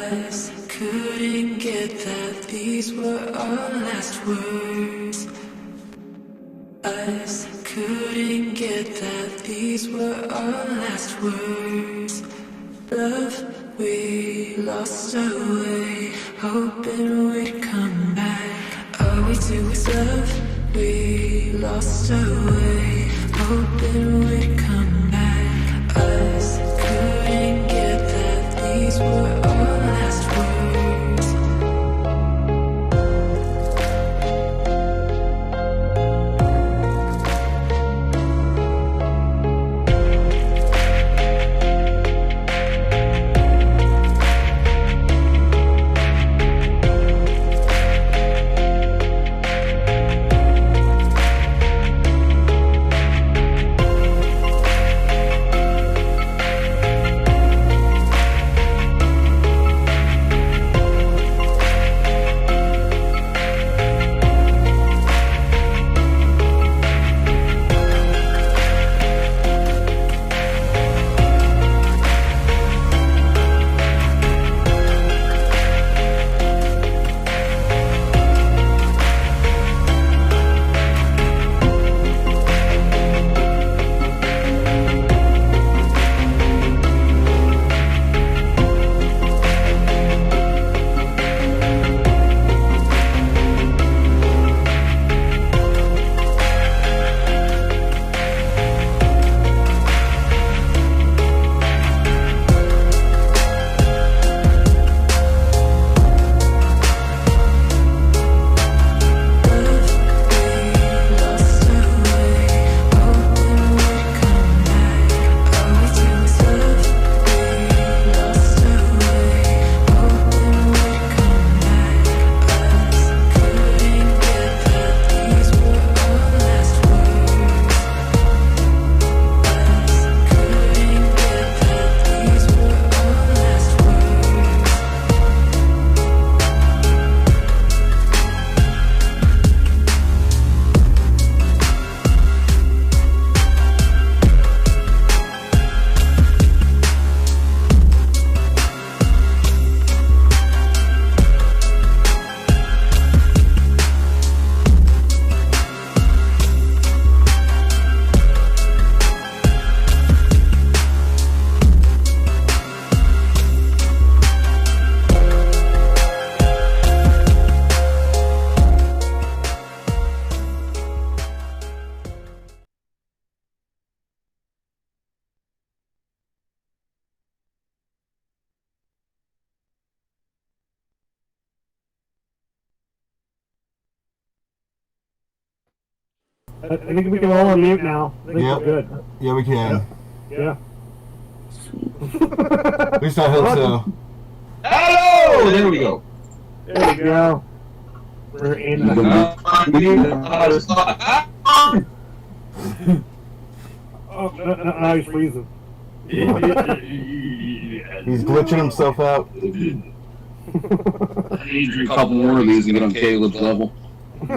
Us couldn't get that these were our last words. Us couldn't get that these were our last words. Love, we lost our way, hoping we'd come back. All we do is love, we lost our way, hoping we'd come back. Us couldn't get that these were our last words. I think we can all unmute now. I think we're good. Yeah, we can. Yeah. At least I hope so. Hello! There we go. There we go. We're in the... Oh, no, he's freezing. He's glitching himself out. I need to drink a couple more of these and get on Caleb's level. You've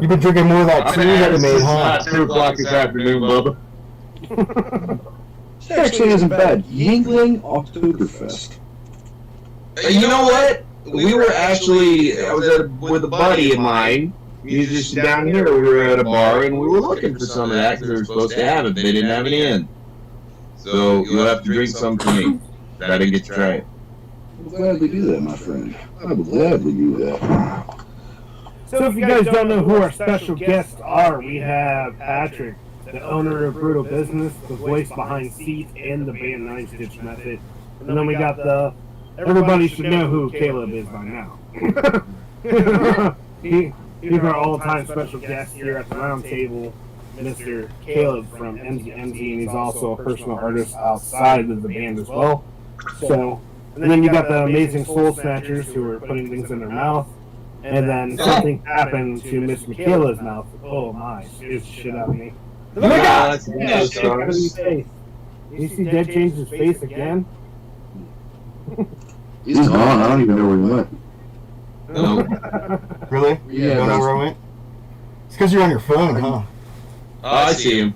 been drinking more of that tea that you made, huh? It's 2 o'clock this afternoon, Bubba. It actually isn't bad. Yingling Oktoberfest. You know what? We were actually, I was with a buddy of mine. He's just down here. We were at a bar and we were looking for some of that because we were supposed to have it, but they didn't have any in. So you'll have to drink some for me. I didn't get to try it. I'll gladly do that, my friend. I will gladly do that. So if you guys don't know who our special guests are, we have Patrick, the owner of Brutal Business, the voice behind Seat and the band 9 Stitch Method. And then we got the... Everybody should know who Caleb is by now. He's our all-time special guest here at the Roundtable, Mr. Caleb from MZ, and he's also a personal artist outside of the band as well. So, and then you got the amazing Soul Snatchers who are putting things in their mouth, and then something happened to Miss Michaela's mouth. Oh my, scares the shit out of me. Oh my God! You see Dead change his face again? He's gone. I don't even know where he went. No. Really? Yeah. You don't know where I went? It's because you're on your phone, huh? Oh, I see him.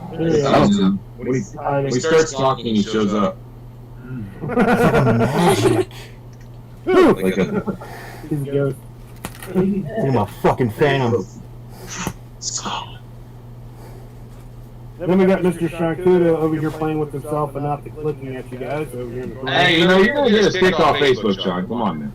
When he starts talking, he shows up. Magic. Like a He's a ghost. I'm a fucking phantom. Then we got Mr. Sharkuda over here playing with himself and not clicking at you guys over here in the corner. Hey, you know, you're gonna get us kicked off Facebook, Sean. Come on, man.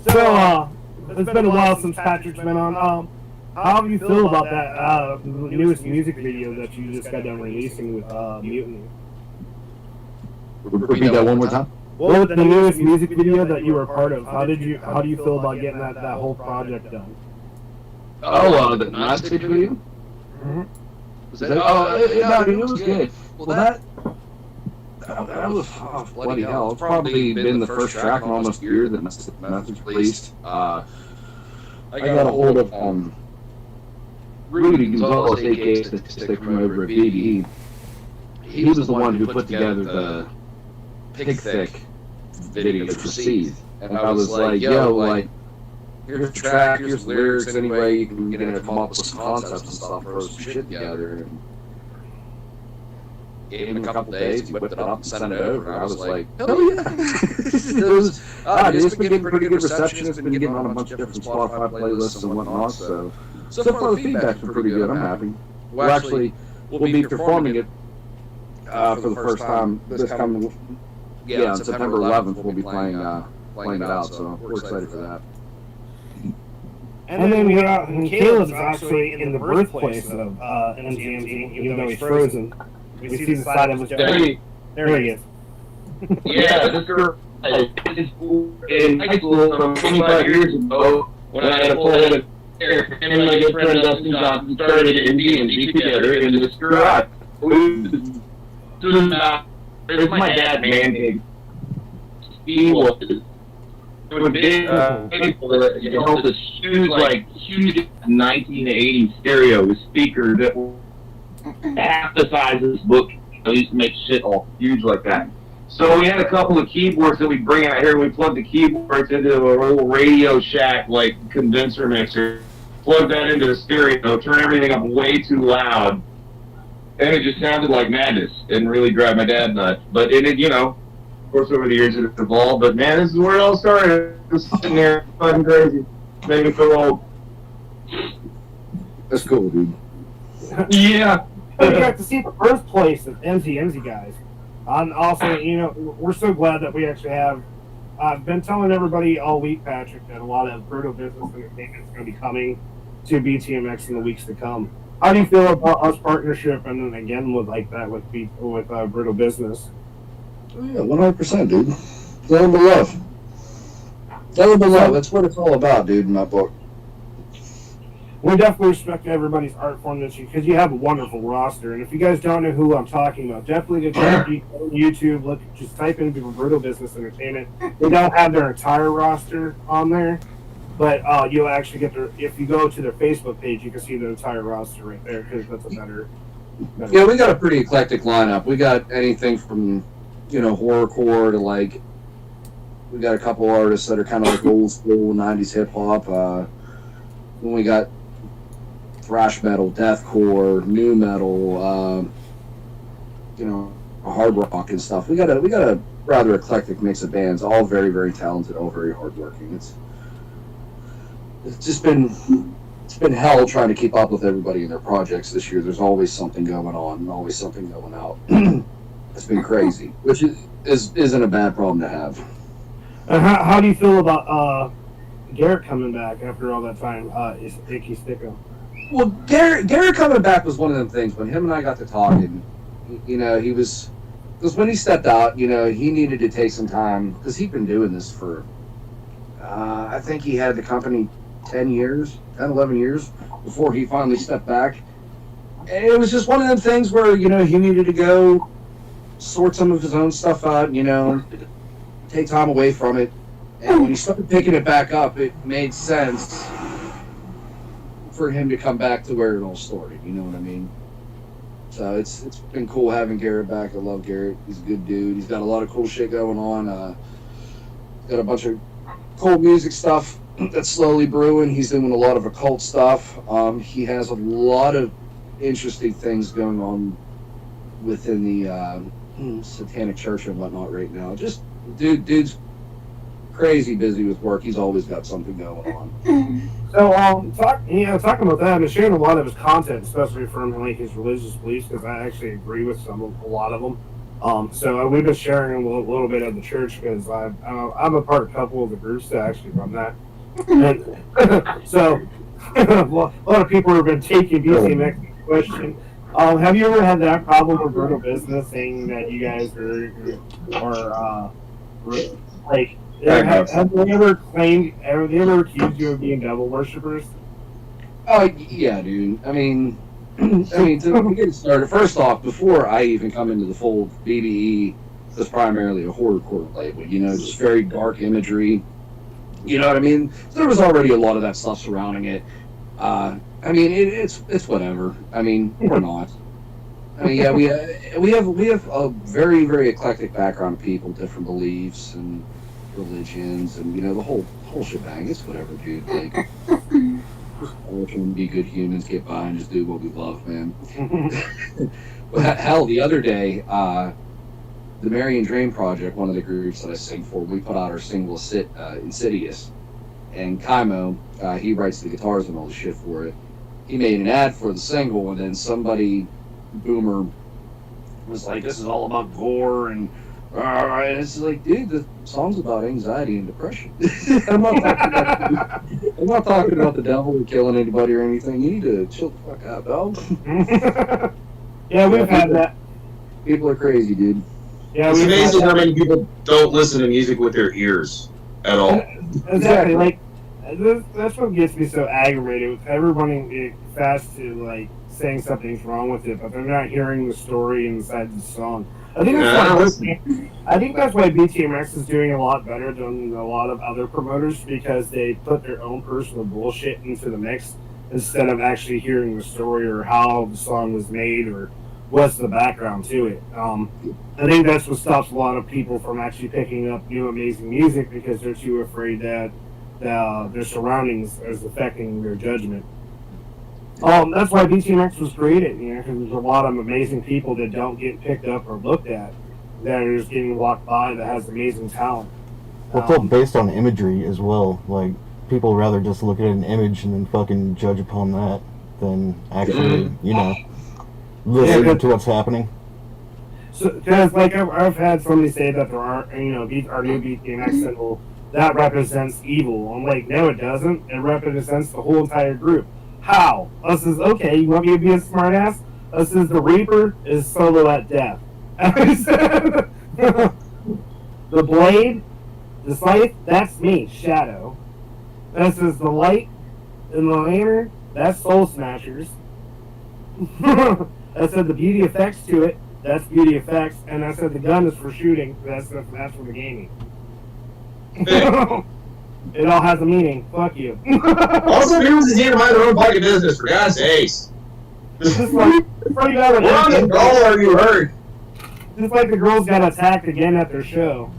So, it's been a while since Patrick's been on. How do you feel about that newest music video that you just got done releasing with Mutiny? Repeat that one more time. What was the newest music video that you were a part of? How do you feel about getting that whole project done? Oh, the Gnostic video? Mm-hmm. Was that, it was good. Well, that was, bloody hell. It's probably been the first track in almost a year that Method's released. I got a hold of Rudy Gonzalez, a.k.a. Statistic from over at BDE. He was the one who put together the Pig Thick video for Seed. And I was like, yo, like, here's a track, here's lyrics, any way you can come up with some concepts and stuff, throw some shit together. And gave him a couple days, he whipped it up and sent it over. And I was like, hell yeah! It's been getting pretty good reception. It's been getting on a bunch of different Spotify playlists and whatnot. So far the feedback's been pretty good. I'm happy. We'll be performing it for the first time this coming. Yeah, on September 11th we'll be playing it out. So we're excited for that. And then we got Caleb's actually in the birthplace of MGMG, even though he's frozen. We see the side of his face. There he is. Yeah, this girl in high school 25 years ago when I had a full head of hair. Him and my good friend Dustin Johnson started MGMG together in this garage. There's my dad, man. He was big people that held this huge 1980 stereo with speakers that were half the size of this book. I used to make shit all huge like that. So we had a couple of keyboards that we bring out here, and we plug the keyboards into a little Radio Shack condenser mixer, plug that into the stereo, turn everything up way too loud, and it just sounded like madness and really drive my dad nuts. But of course over the years it evolved, but man, this is where it all started. Just sitting there fucking crazy. Made me feel old. That's cool, dude. Yeah. We got to see the birthplace of MZ guys. And also, we're so glad that we actually have. I've been telling everybody all week, Patrick, that a lot of brutal business entertainment is going to be coming to Btmx in the weeks to come. How do you feel about us partnership and then again with brutal business? Oh, yeah, 100%, dude. Nothing but love. Nothing but love. That's what it's all about, dude, in my book. We definitely respect everybody's art form this year because you have a wonderful roster. And if you guys don't know who I'm talking about, definitely go check YouTube. Just type in Brutal Business Entertainment. They don't have their entire roster on there, but you'll actually get if you go to their Facebook page, you can see the entire roster right there because that's a better. Yeah, we got a pretty eclectic lineup. We got anything from horrorcore to we got a couple artists that are kind of old school 90s hip hop. Then we got thrash metal, deathcore, new metal, hard rock and stuff. We got a rather eclectic mix of bands, all very, very talented, all very hardworking. It's been hell trying to keep up with everybody in their projects this year. There's always something going on and always something going out. It's been crazy, which isn't a bad problem to have. How do you feel about Garrett coming back after all that time? Is Icky Sticko? Well, Garrett coming back was one of them things. When him and I got to talking, because when he stepped out, he needed to take some time because he'd been doing this for, I think he had the company 10, 11 years before he finally stepped back. And it was just one of them things where, he needed to go sort some of his own stuff out, take time away from it. And when he started picking it back up, it made sense for him to come back to where it all started, you know what I mean? So it's been cool having Garrett back. I love Garrett. He's a good dude. He's got a lot of cool shit going on. Got a bunch of cool music stuff that's slowly brewing. He's doing a lot of occult stuff. He has a lot of interesting things going on within the satanic church and whatnot right now. Just dude's crazy busy with work. He's always got something going on. So, talking about that, I'm sharing a lot of his content, especially from like his religious beliefs, because I actually agree with a lot of them. So we've been sharing a little bit of the church because I'm a part of a couple of the groups that actually run that. And so a lot of people have been taking Btmx question. Have you ever had that problem with Brutal Business saying that you guys are like? Have they ever claimed? Have they ever accused you of being devil worshippers? Oh yeah, dude. I mean, to get started, first off, before I even come into the fold, BBE was primarily a horrorcore label. You know, just very dark imagery. You know what I mean? So there was already a lot of that stuff surrounding it. I mean, it's whatever. I mean, we're not. I mean, yeah, we have a very, very eclectic background of people, different beliefs and religions, and you know the whole shebang. It's whatever, dude. Like, we can be good humans, get by, and just do what we love, man. But hell, the other day, the Marion Dream Project, one of the groups that I sing for, we put out our single Insidious, and Kaimo, he writes the guitars and all the shit for it. He made an ad for the single, and then somebody, boomer, was like, "This is all about gore," and it's like, dude, the song's about anxiety and depression. I'm not talking about the devil or killing anybody or anything. You need to chill the fuck out, dog. Yeah, we've had that. People are crazy, dude. Yeah, It's amazing how many people don't listen to music with their ears at all. Exactly. Like, that's what gets me so aggravated with everybody fast to like saying something's wrong with it, but they're not hearing the story inside the song. I think that's why Btmx is doing a lot better than a lot of other promoters, because they put their own personal bullshit into the mix instead of actually hearing the story or how the song was made or what's the background to it. I think that's what stops a lot of people from actually picking up new amazing music, because they're too afraid that their surroundings is affecting their judgment. That's why Btmx was created, you know, because there's a lot of amazing people that don't get picked up or looked at, that are just getting walked by, that has amazing talent. Well, it's all based on imagery as well. Like, people rather just look at an image and then fucking judge upon that than actually, you know, listen to what's happening. So, because like I've had somebody say that there are, you know, our new Btmx symbol that represents evil. I'm like, no, it doesn't. It represents the whole entire group. How? Us is okay. You want me to be a smartass? Us is the Reaper is solo at death. The Blade, the Scythe, that's me, Shadow. This is the Light and the Lantern, that's Soul Snatchers. I said the beauty effects to it, that's beauty effects, and I said the gun is for shooting, that's for the gaming. It all has a meaning. Fuck you. Also, people just need to mind their own fucking business, for God's sakes. Just like, We're on the dollar, you heard. Just like the girls got attacked again at their show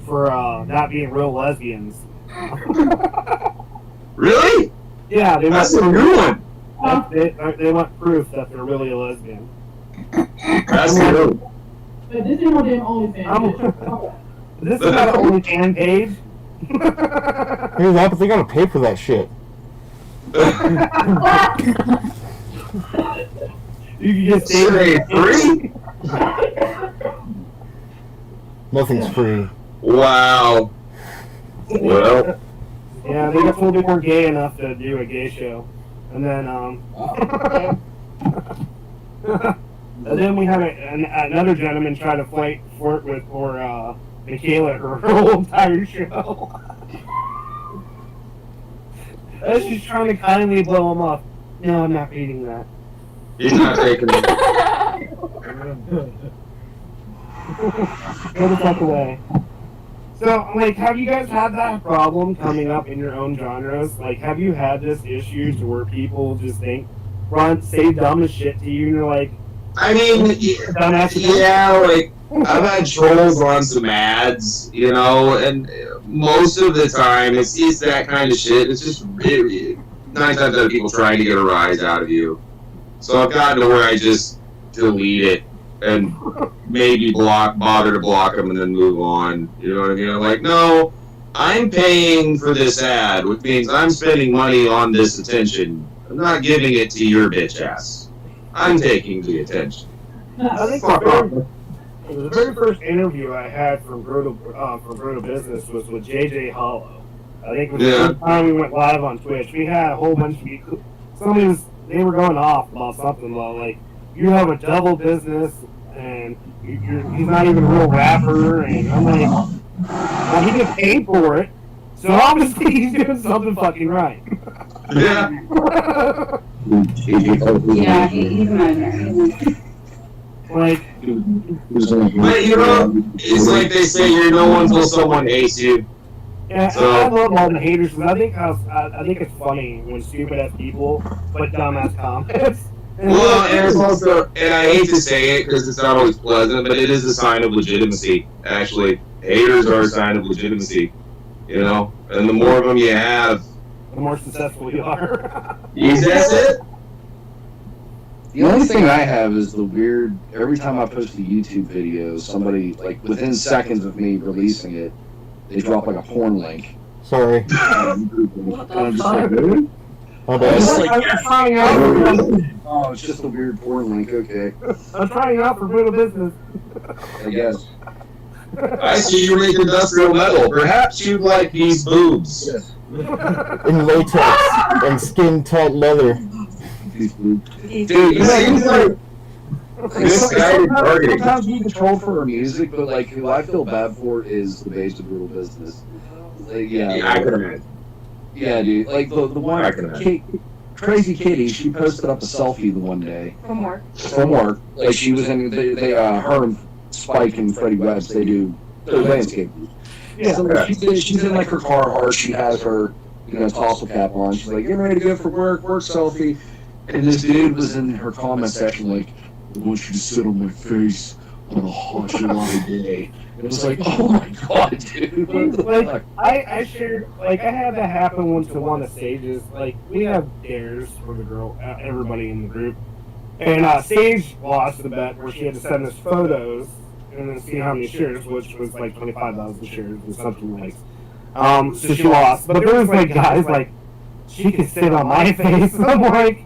for not being real lesbians. Really? Yeah, they That's a want new one. they want proof that they're really a lesbian. That's a new one. But this ain't no damn OnlyFans. This is not an OnlyFans page. Here's that, but they gotta pay for that shit. You can just say free? Nothing's free. Wow. Well. Yeah, they got told they weren't gay enough to do a gay show. And then, and then we had another gentleman try to flirt with poor Michaela her whole entire show. As she's trying to kindly blow him off. No, I'm not reading that. He's not taking it. Go the fuck away. So, like, have you guys had that problem coming up in your own genres? Like, have you had this issue to where people just say dumb as shit to you, and you're like, I mean, yeah, like, I've had trolls on some ads, you know, and most of the time it's that kind of shit. It's just 9 times out of people trying to get a rise out of you. So I've gotten to where I just delete it and maybe bother to block them and then move on. You know what I mean? I'm like, no, I'm paying for this ad, which means I'm spending money on this attention. I'm not giving it to your bitch ass. I'm taking the attention. I think the very first interview I had from Brutal Business was with JJ Hollow. I think it was the first time we went live on Twitch. We had a whole bunch of people. They were going off about something about, like, you have a double business and he's not even a real rapper. And I'm like, well, he gets paid for it, so obviously he's doing something fucking right. Yeah. Yeah, he's imaginary. Like, but you know, it's like they say, you're no one until someone hates you. yeah, So- I love all the haters. I think it's funny when stupid ass people put dumbass comments. Well, and it's also, and I hate to say it because it's not always pleasant, but it is a sign of legitimacy. Actually, haters are a sign of legitimacy. You know, and the more of them you have, the more successful you are. that's it. The only thing I have is the weird, every time I post a YouTube video, somebody, like, within seconds of me releasing it, they drop, like, a porn link. Sorry. And I'm just like, really? My I'm bad. just like, I'm trying out. oh, it's just a weird porn link, okay. I'm trying out for Brutal Business. I guess. I see you make industrial metal. Perhaps you'd like these boobs. Yes. In latex and skin tight leather. Dude, you seem like misguided targeting. Sometimes we control for our music, but, like, who I feel bad for is the base of Brutal Business. Like, Yeah, I can imagine. Yeah, dude. Like, the one, I can imagine. Crazy Kitty, she posted up a selfie the one day. From work. From work. Like, she was in, her and Spike and Freddie Webbs, they're landscapers. Yeah. So, like, she's in, like, her Carhartt, she has her, tassel cap on. She's like, getting ready to go for work selfie. And this dude was in her comment section like, I want you to sit on my face on a hot July day. And it was like, oh my god, dude. What the Like, fuck? I shared, like, I had that happen once to one of Sage's. Like, we have dares for the girl, everybody in the group. And Sage lost the bet where she had to send us photos and then see how many shares, which was like 25,000 shares or something like. So she lost. But there was, like, guys like, she could sit on my face. I'm like,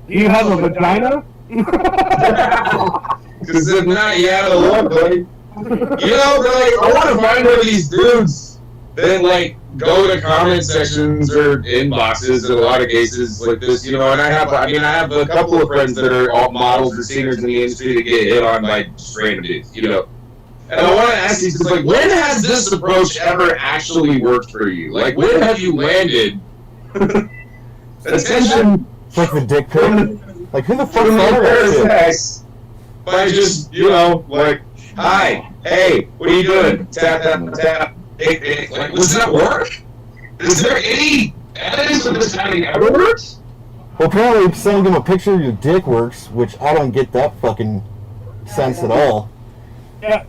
do you have a vagina? Because if not, you have to look, buddy. You know, but, like, I want to find one of these dudes that, like, go to comment sections or inboxes in a lot of cases like this, you know, and I have a couple of friends that are all models or singers in the industry that get hit on by just random dudes, you know. And I want to ask you, because, like, when has this approach ever actually worked for you? Like, when have you landed attention It's like the dick pic. Like, who the fuck from thought the of that shit? parents by just, you know, like, hi, hey, what are you doing? Tap, tap, tap, dick, dick. Like, does that work? Is there any evidence of this having ever worked? Well, apparently sending them a picture of your dick works, which I don't get that fucking sense at all. Yeah.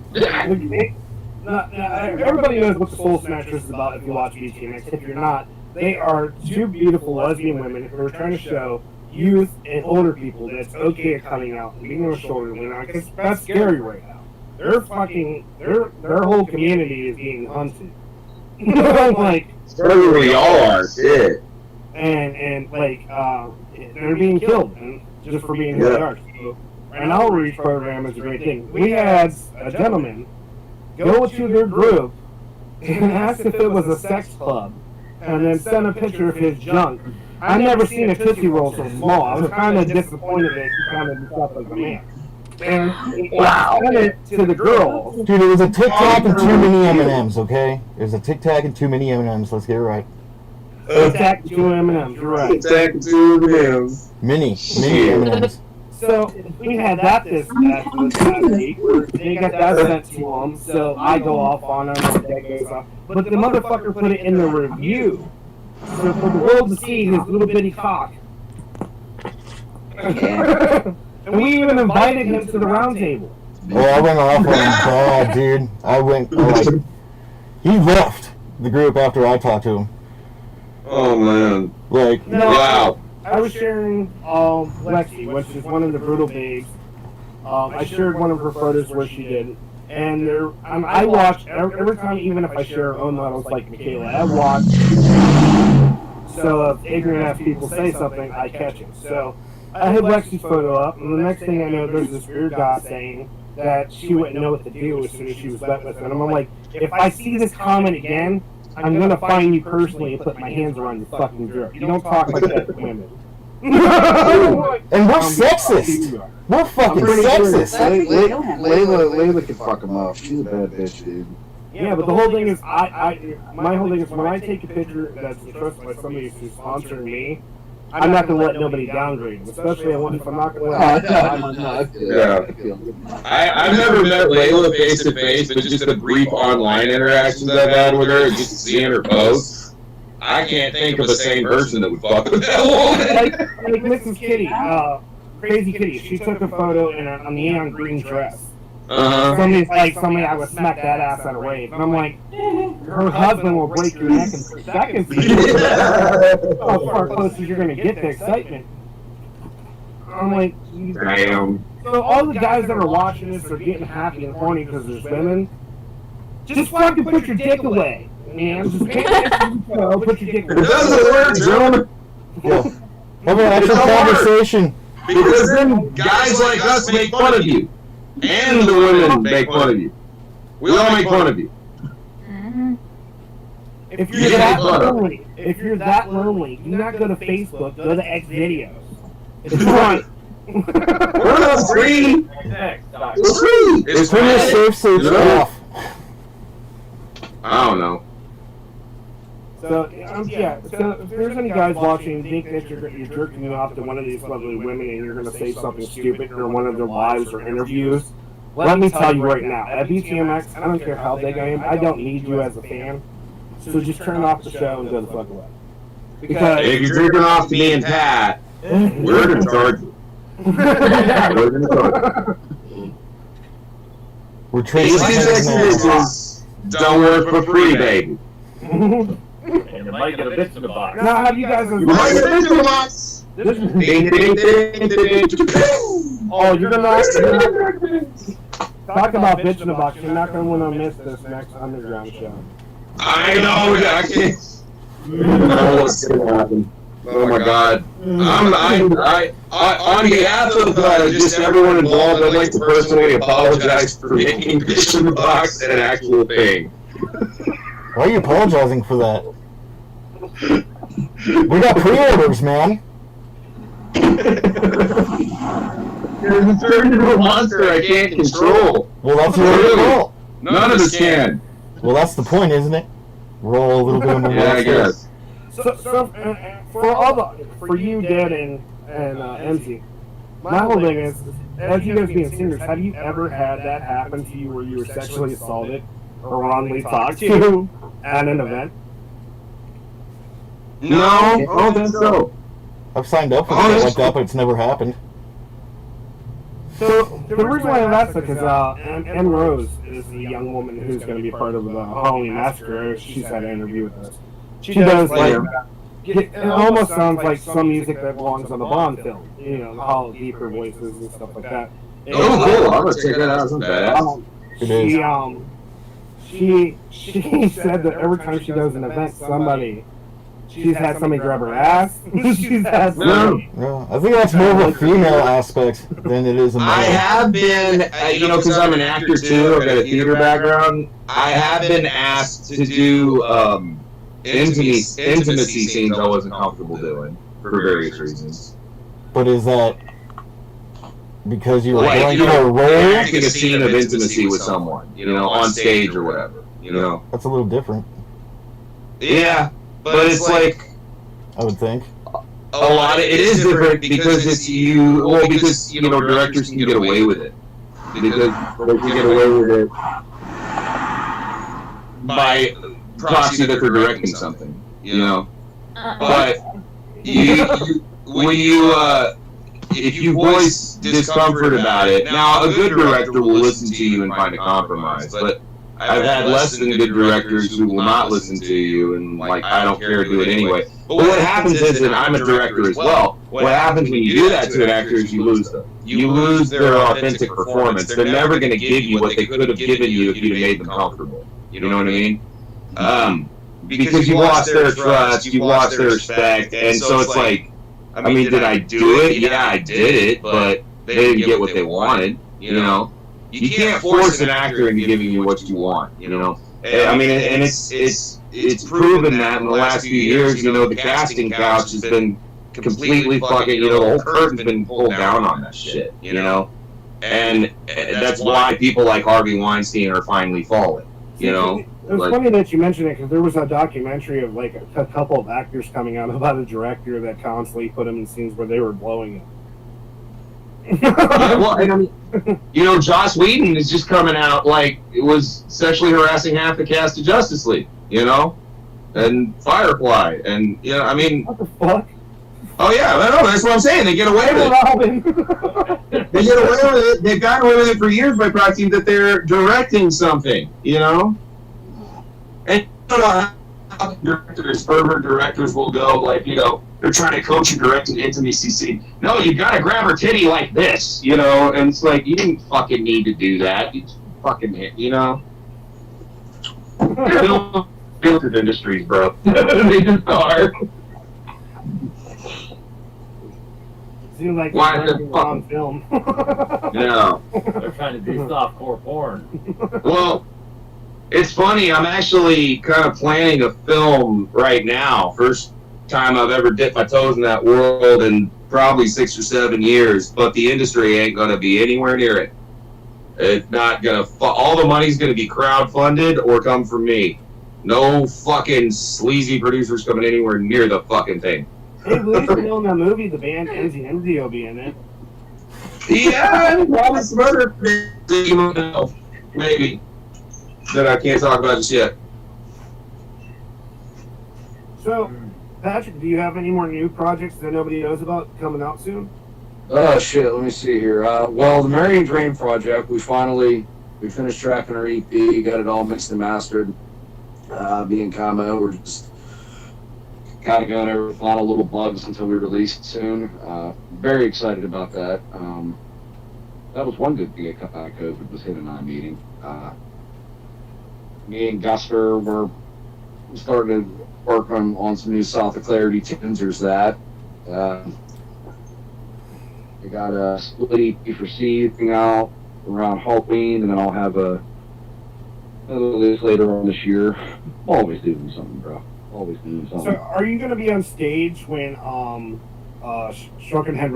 Everybody knows what the Soul Smashers is about if you watch Btmx. If you're not, they are two beautiful lesbian women who are trying to show youth and older people that it's okay at coming out and being on a shoulder lean on, because that's scary right now. Their whole community is being hunted. Like, We all are, shit. and like they're being killed and just for being who they are. So, an outreach program is a great thing. We had a gentleman go to their group and ask if it was a sex club, and then send a picture of his junk. I've never seen a Tootsie Roll so small. I was kind of disappointed that he kind of stuff like a man. And he sent it to the girl. Dude, it was a Tic Tac and too many M&Ms, okay? It was a Tic Tac and too many M&Ms, let's get it right. Attack two M&Ms, you're right. Attack two M&Ms. Many M&Ms. So we had that this past week. They got that sent to them, so I go off on them, and that goes off. But the motherfucker put it in the review, so for the world to see his little bitty cock. And we even invited him to the Roundtable. Oh, I went off on him bad, dude. He left the group after I talked to him. Oh, man. Like, No, Wow. I was sharing Lexi, which is one of the Brutal Babes. I shared one of her photos where she did, and I watch every time, even if I share her own models like Michaela, I watch. So if ignorant ass people say something, I catch it. So I had Lexi's photo up, and the next thing I know, there's this weird guy saying that she wouldn't know what to do as soon as she was met with him. And I'm like, if I see this comment again, I'm gonna find you personally and put my hands around your fucking throat. You don't talk like that to women. And we're sexist. We're fucking sexist. Layla can fuck him up. She's a bad bitch, dude. Yeah, but the whole thing is, my whole thing is when I take a picture that's trusted by somebody who's sponsoring me, I'm not gonna let nobody downgrade them, especially if I'm not gonna let. I've never met Layla face to face, but just the brief online interactions I've had with her, just seeing her posts, I can't think of a sane person that would fuck with that woman. Like Mrs. Kitty, Crazy Kitty, she took a photo in a neon green dress. Somebody's like, I would smack that ass at a rave. And I'm like, her husband will break your neck in 3 seconds. How far close as you're going to get to excitement. I'm like, damn. So all the guys that are watching this are getting happy and horny because there's women. Just fucking put your dick away, man. Just put your dick away. It doesn't work, gentlemen. Have an actual conversation. Because then guys like us make fun of you. And the women make fun of you. We all make fun of you. If you're that lonely, do not go to Facebook, go to X videos. It's fun. We're not free. It's free. It's when your safe seats off. I don't know. So, so if there's any guys watching think that you're jerking me off to one of these lovely women and you're going to say something stupid during one of their lives or interviews, let me tell you right now, at Btmx, I don't care how big I am, I don't need you as a fan. So just turn off the show and go the fuck away. Because if you're jerking off to me and Pat, we're going to charge you. We're going to charge you. We're trading bitches don't work for free, baby. And you might get a bitch in the box. Now, have you guys... You might get a bitch in the box. Oh, you're gonna talk about bitch in the box. You're not gonna want to miss this next underground show. I know. I can't. Oh, what's gonna happen? Oh my God. I on behalf of just everyone involved, I'd like to personally apologize for making bitch in the box an actual thing. Why are you apologizing for that? We got pre-orders, man. You're turned into a monster I can't control. Well, that's your fault. None of us can. Well, that's the point, isn't it? We're all a little bit of a monster. I guess. So for you, Dad, and MZ, my whole thing is, as you guys being singers, have you ever had that happen to you where you were sexually assaulted or wrongly talked to at an event? No, I don't think so. I've signed up for something like that, but it's never happened. So the reason why I asked that is Ann Rose is the young woman who's going to be part of the Halloween Massacre. She's had an interview with us. She does it almost sounds like some music that belongs on the Bond film. You know, all deeper voices and stuff like that. Oh, cool! I'm gonna check that out. Some badass. She said that every time she does an event, she's had somebody grab her ass. She's had somebody. No, I think that's more of a female aspect than it is a male. I have been, because I'm an actor too, I've got a theater background, I have been asked to do intimacy scenes I wasn't comfortable doing for various reasons. But is that because you were Like, going for a role? acting a scene of intimacy with someone, on stage or whatever, That's a little different, Yeah, but it's like, I would think. a lot of it is different because because directors can get away with it. Because they can get away with it by proxy that they're directing something, But if you voice discomfort about it, now a good director will listen to you and find a compromise, but I've had less than good directors who will not listen to you and I don't care to do it anyway. But what happens is that I'm a director as well, what happens when you do that to an actor is you lose them. You lose their authentic performance. They're never going to give you what they could have given you if you'd have made them comfortable. You know what I mean? Because you lost their trust, you lost their respect, and so it's like, I mean, did I do it? Yeah, I did it, but they didn't get what they wanted. You know, you can't force an actor into giving you what you want. You know, I mean, and it's proven that in the last few years. You know, the casting couch has been completely fucking. You know, the whole curtain's been pulled down on that shit. You know, and that's why people like Harvey Weinstein are finally falling. You know. It's funny that you mentioned it because there was a documentary of like a couple of actors coming out about a director that constantly put them in scenes where they were blowing it. Yeah, well, and I mean, you know, Joss Whedon is just coming out like it was sexually harassing half the cast of Justice League, you know, and Firefly, and you know, I mean, what the fuck? Oh yeah, I know. That's what I'm saying. They get away with it. They get away with it. They've gotten away with it for years by proxying that they're directing something, you know. And you don't know how directors, pervert directors will go, like, you know, they're trying to coach you direct an intimacy scene. No, you gotta grab her titty like this, you know, and it's like, you didn't fucking need to do that. You just fucking hit, you know. Filtered industries, bro. They just are. Seems like why they're on film. No. They're trying to do softcore porn. Well, it's funny, I'm actually kind of planning a film right now. First time I've ever dipped my toes in that world in probably 6 or 7 years, but the industry ain't going to be anywhere near it. It's not going to, all the money's going to be crowdfunded or come from me. No fucking sleazy producers coming anywhere near the fucking thing. Hey, Luke's in that movie, the band NZ will be in it. Yeah, probably some other things, maybe, that I can't talk about just yet. So, Patrick, do you have any more new projects that nobody knows about coming out soon? Oh shit, let me see here. Well, the Marion Drain project, we finished tracking our EP, got it all mixed and mastered. Me and Kamo, we're just kind of going over final little bugs until we release it soon. Very excited about that. That was one good thing that cut out of COVID was hitting on meeting. Me and Guster were starting to work on some new South of Clarity tunes. There's that. I got a split EP for C thing out around Halloween, and then I'll have a release later on this year. I'm always doing something, bro. Always doing something. So, are you going to be on stage when Shrunken Head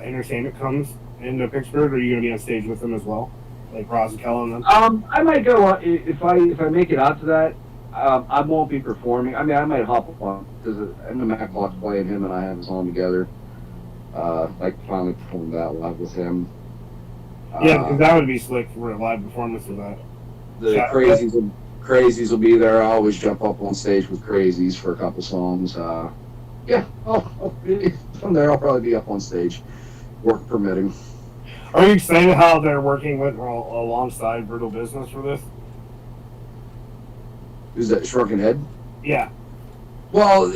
Entertainment comes into Pittsburgh, or are you going to be on stage with them as well? Like Rosicella and them? I might go on, if I make it out to that. I won't be performing. I mean, I might hop on because I'm a Macbox playing him and I have a song together. Like finally perform that live with him. Yeah, because that would be slick for a live performance of that. The Crazies will be there. I always jump up on stage with Crazies for a couple songs. Yeah, from there I'll probably be up on stage, work permitting. Are you excited how they're working with alongside Brutal Business for this? Who's that, Shrunken Head? Yeah. Well,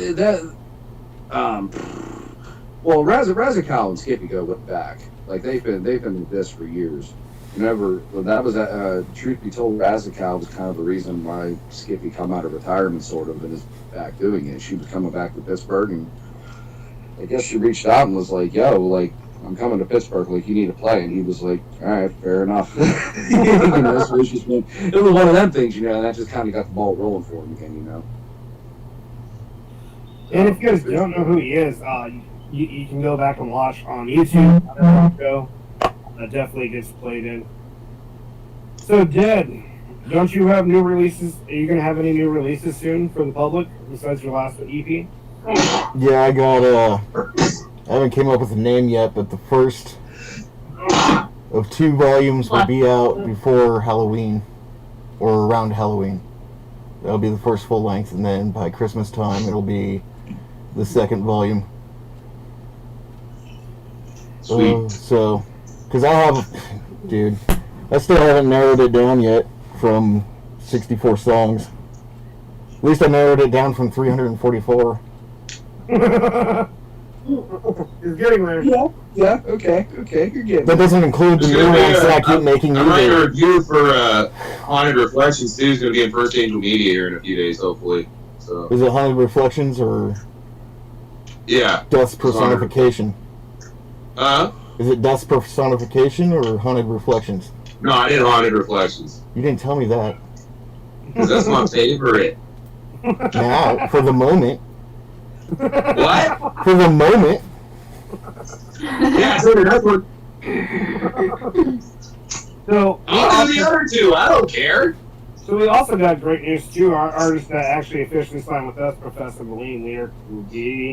Razikow and Skippy go back. Like they've been with this for years. Whenever that was, truth be told, Razikow was kind of the reason why Skippy come out of retirement, sort of, and is back doing it. She was coming back to Pittsburgh, and I guess she reached out and was like, "Yo, like, I'm coming to Pittsburgh. Like, you need to play." And he was like, "All right, fair enough." So it was one of them things, and that just kind of got the ball rolling for him again, And if you guys don't know who he is, you can go back and watch on YouTube. Show that definitely gets played in. So, Dead, don't you have new releases? Are you going to have any new releases soon for the public besides your last EP? Yeah, I got I haven't came up with a name yet, but the first of 2 volumes will be out before Halloween, or around Halloween. That'll be the first full length, and then by Christmas time it'll be the second volume. Sweet. So, because dude, I still haven't narrowed it down yet from 64 songs. At least I narrowed it down from 344. It's getting there. Yeah. Okay. You're getting. That doesn't include the new ones that I keep making A minor either. review for Haunted Reflections 2 is going to be in First Angel Media here in a few days, hopefully. So Is it Haunted Reflections or yeah. Death's Personification? Is it Death's Personification or Haunted Reflections? No, I did Haunted Reflections. You didn't tell me that. Because that's my favorite. Now, for the moment. What? For the moment. Yeah, so that's what. So I'll do the other two. I don't care. So we also got great news too. Our artist that actually officially signed with us, Professor Moline,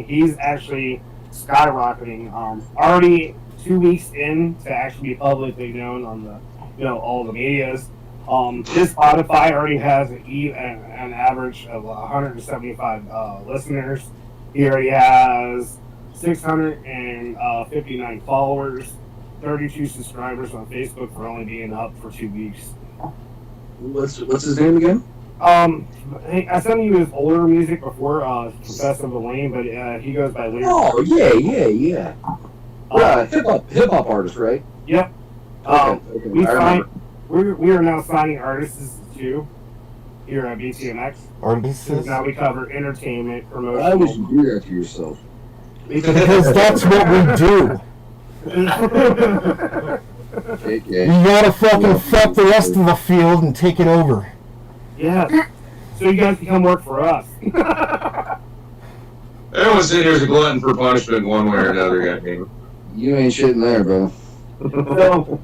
he's actually skyrocketing. Already 2 weeks in to actually be publicly known on the, all the medias. His Spotify already has an average of 175 listeners. He already has 659 followers, 32 subscribers on Facebook for only being up for 2 weeks. What's his name again? I sent you his older music before, Professor Moline, but he goes by Lyric. Oh, yeah. Yeah, hip hop artist, right? Yep. Okay. We are now signing artists too here at Btmx. Artists? Now we cover entertainment, promotion. Why would you do that to yourself? Because that's what we do. You gotta fucking fuck the rest of the field and take it over. Yeah. So you guys can come work for us. Everyone sitting here is a glutton for punishment one way or another, goddamn. You ain't shitting there, bro. So,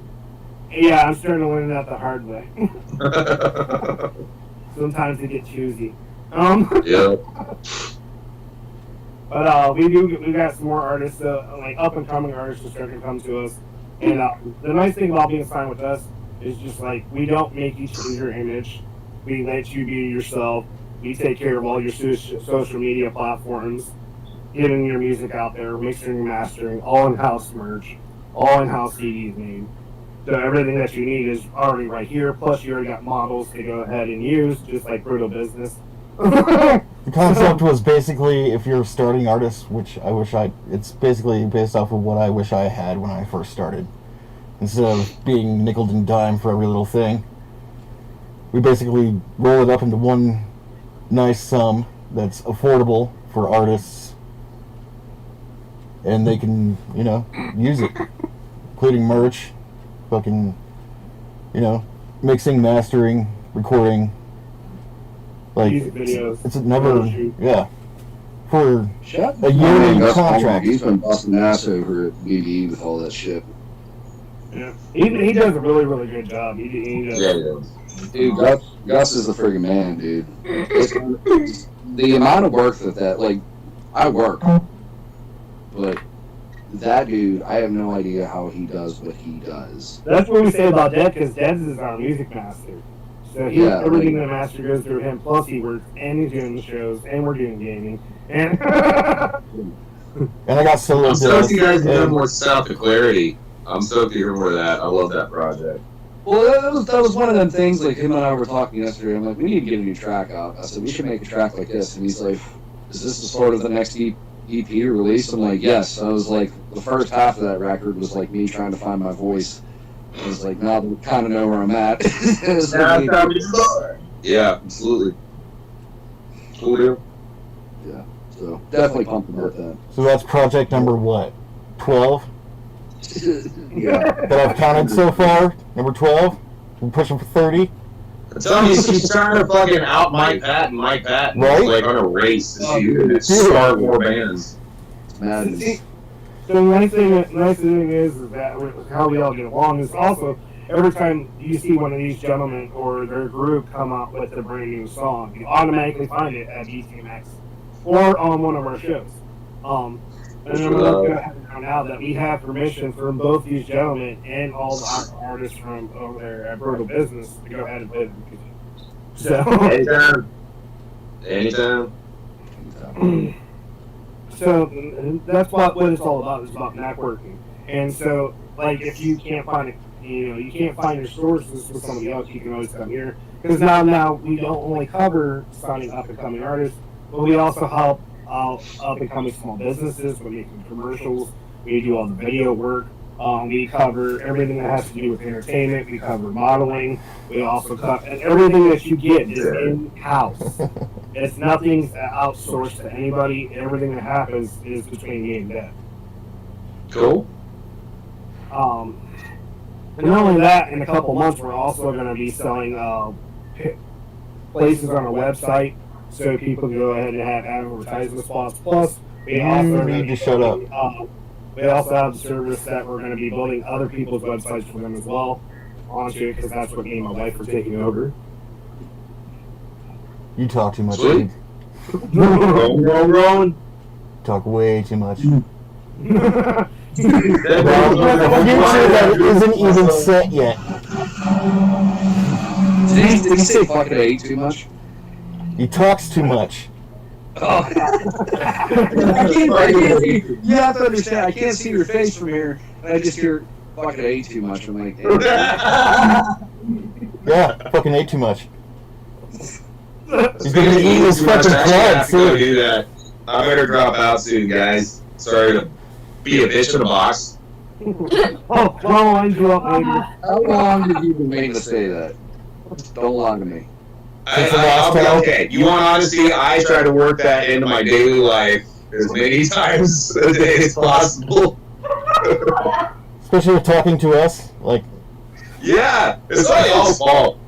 yeah, I'm starting to learn that the hard way. Sometimes they get choosy. Yeah. But we got some more artists, like up and coming artists, are starting to come to us. And the nice thing about being signed with us is just like we don't make you change your image. We let you be yourself. We take care of all your social media platforms, getting your music out there, mixing and mastering, all in-house merch, all in-house CDs made. So everything that you need is already right here. Plus, you already got models to go ahead and use, just like Brutal Business. The concept was basically, if you're a starting artist, which it's basically based off of what I wish I had when I first started. Instead of being nickel and dime for every little thing, we basically roll it up into one nice sum that's affordable for artists, and they can, use it, including merch, fucking, mixing, mastering, recording. Like, Music videos. it's never, for Shut a yearly contract. He's been busting ass over at BDE with all that shit. Yeah, he does a really, really good job. He does. Yeah, he does. Dude, Gus is the friggin' man, dude. The amount of work that like, I work, but that dude, I have no idea how he does what he does. That's what we say about Dead, because Dead is our music master. So everything in the master goes through him. Plus, he works and he's doing the shows, and we're doing gaming. And And I got solo I'm stoked you guys have done and more stuff to Clarity. I'm stoked to hear more of that. I love that project. Well, that was one of them things, like, him and I were talking yesterday. I'm like, we need to get a new track out. I said, we should make a track like this. And he's like, is this the sort of the next EP release? I'm like, yes. I was like, the first half of that record was like me trying to find my voice. I was like, now that we kind of know where I'm at. Yeah, absolutely. Cool deal. Yeah, so definitely pumped about that. so that's project number what? 12 Yeah. that I've counted so far. Number 12. We're pushing for 30. I'm telling you, she's trying to fucking out Mike Patton. Mike Patton Right? is like on a race to start more bands. It's madness. so the nice thing is that how we all get along is also every time you see one of these gentlemen or their group come out with a brand new song, you automatically find it at Btmx or on one of our shows. And I'm looking at now that we have permission from both these gentlemen and all the artists from over there at Brutal Business to go ahead and play the music. So, Anytime. so that's what it's all about. It's about networking. And so, like, if you can't find it, you can't find your sources with somebody else, you can always come here. Because now we don't only cover signing up and coming artists, but we also help up and coming small businesses. We're making commercials. We do all the video work. We cover everything that has to do with entertainment. We cover modeling. We also cover everything that you get is in house. It's nothing's outsourced to anybody. Everything that happens is between me and Dad. Cool. And not only that, in a couple months, we're also going to be selling places on our website so people can go ahead and have advertising spots. Plus, we also need to shut up. We also have the service that we're going to be building other people's websites for them as well onto it, because that's what me and my wife are taking over. You talk too much. Sweet. Dude. Rolling. Talk way too much. Well, The future that isn't even set yet. Did he say fucking ate too much? He talks too much. Oh. I can't see. You have to understand. I can't see your face from here, and I just hear fucking ate too much. I'm like, hey. Yeah, fucking ate too much. He's Speaking gonna of eat eating his too much, fucking I actually have crab to go too. do that. I better drop out soon, guys. Sorry to be a bitch in a box. oh, I'll line you up later. How long have you been waiting to say that? Don't lie to me. Okay, you want honesty? I try to work that into my daily life as many times a day as possible. Especially with talking to us. Like, Yeah, it's not y'all's fault.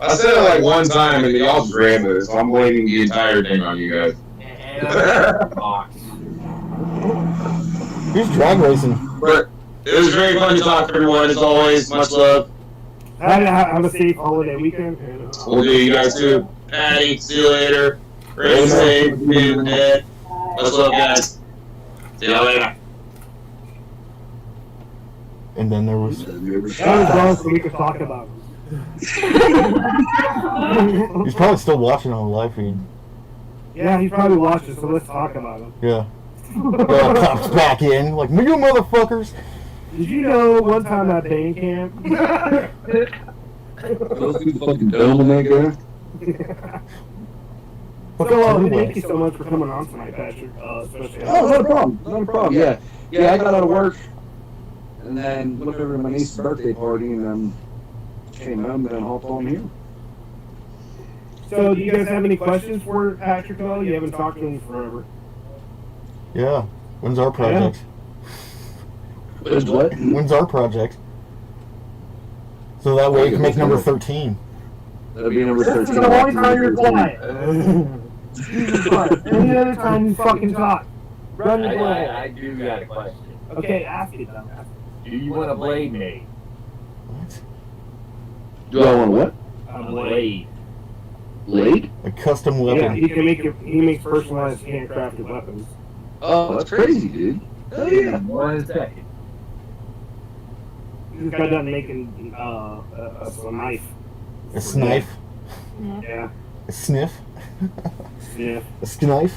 I said it like one time and y'all just ran with it, so I'm blaming the entire thing on you guys. who's drag racing? But it was very fun to talk to everyone, as always. Much love. Have a safe holiday weekend. And, We'll do you guys too. Patty, see you later. Raise safe, be dead. Much love, guys. See you later. And then there was. that was well, so we could talk about it. He's probably still watching on the live feed. Yeah, he's probably watching, so let's talk about him. Yeah. Pops back in. Like, you motherfuckers. Did you know one time at band camp? Those two fucking dumb in that guy. So, thank you so much for coming on tonight, Patrick. Especially Oh, not a problem. Not a problem. Yeah. Yeah, I got out of work and then went over to my niece's birthday party and came home and then hopped on here. So, do you guys have any questions for Patrick at all? You haven't talked to him forever. Yeah. When's our project? What? When's our project? So that way you can make number 13. That'll be number 13. This is the only time you're quiet. Jesus Christ. Any other time you fucking talk. Run the play. I do got a question. Okay, ask it though. Do you want to blade me? What? Do I want what? A Blade. Blade? A custom Yeah, weapon. he can make it. He makes personalized handcrafted weapons. Oh, that's crazy, dude. Oh, yeah. 1 second. He's got done making a knife. A snife. Yeah. A sniff. Yeah. A sknife.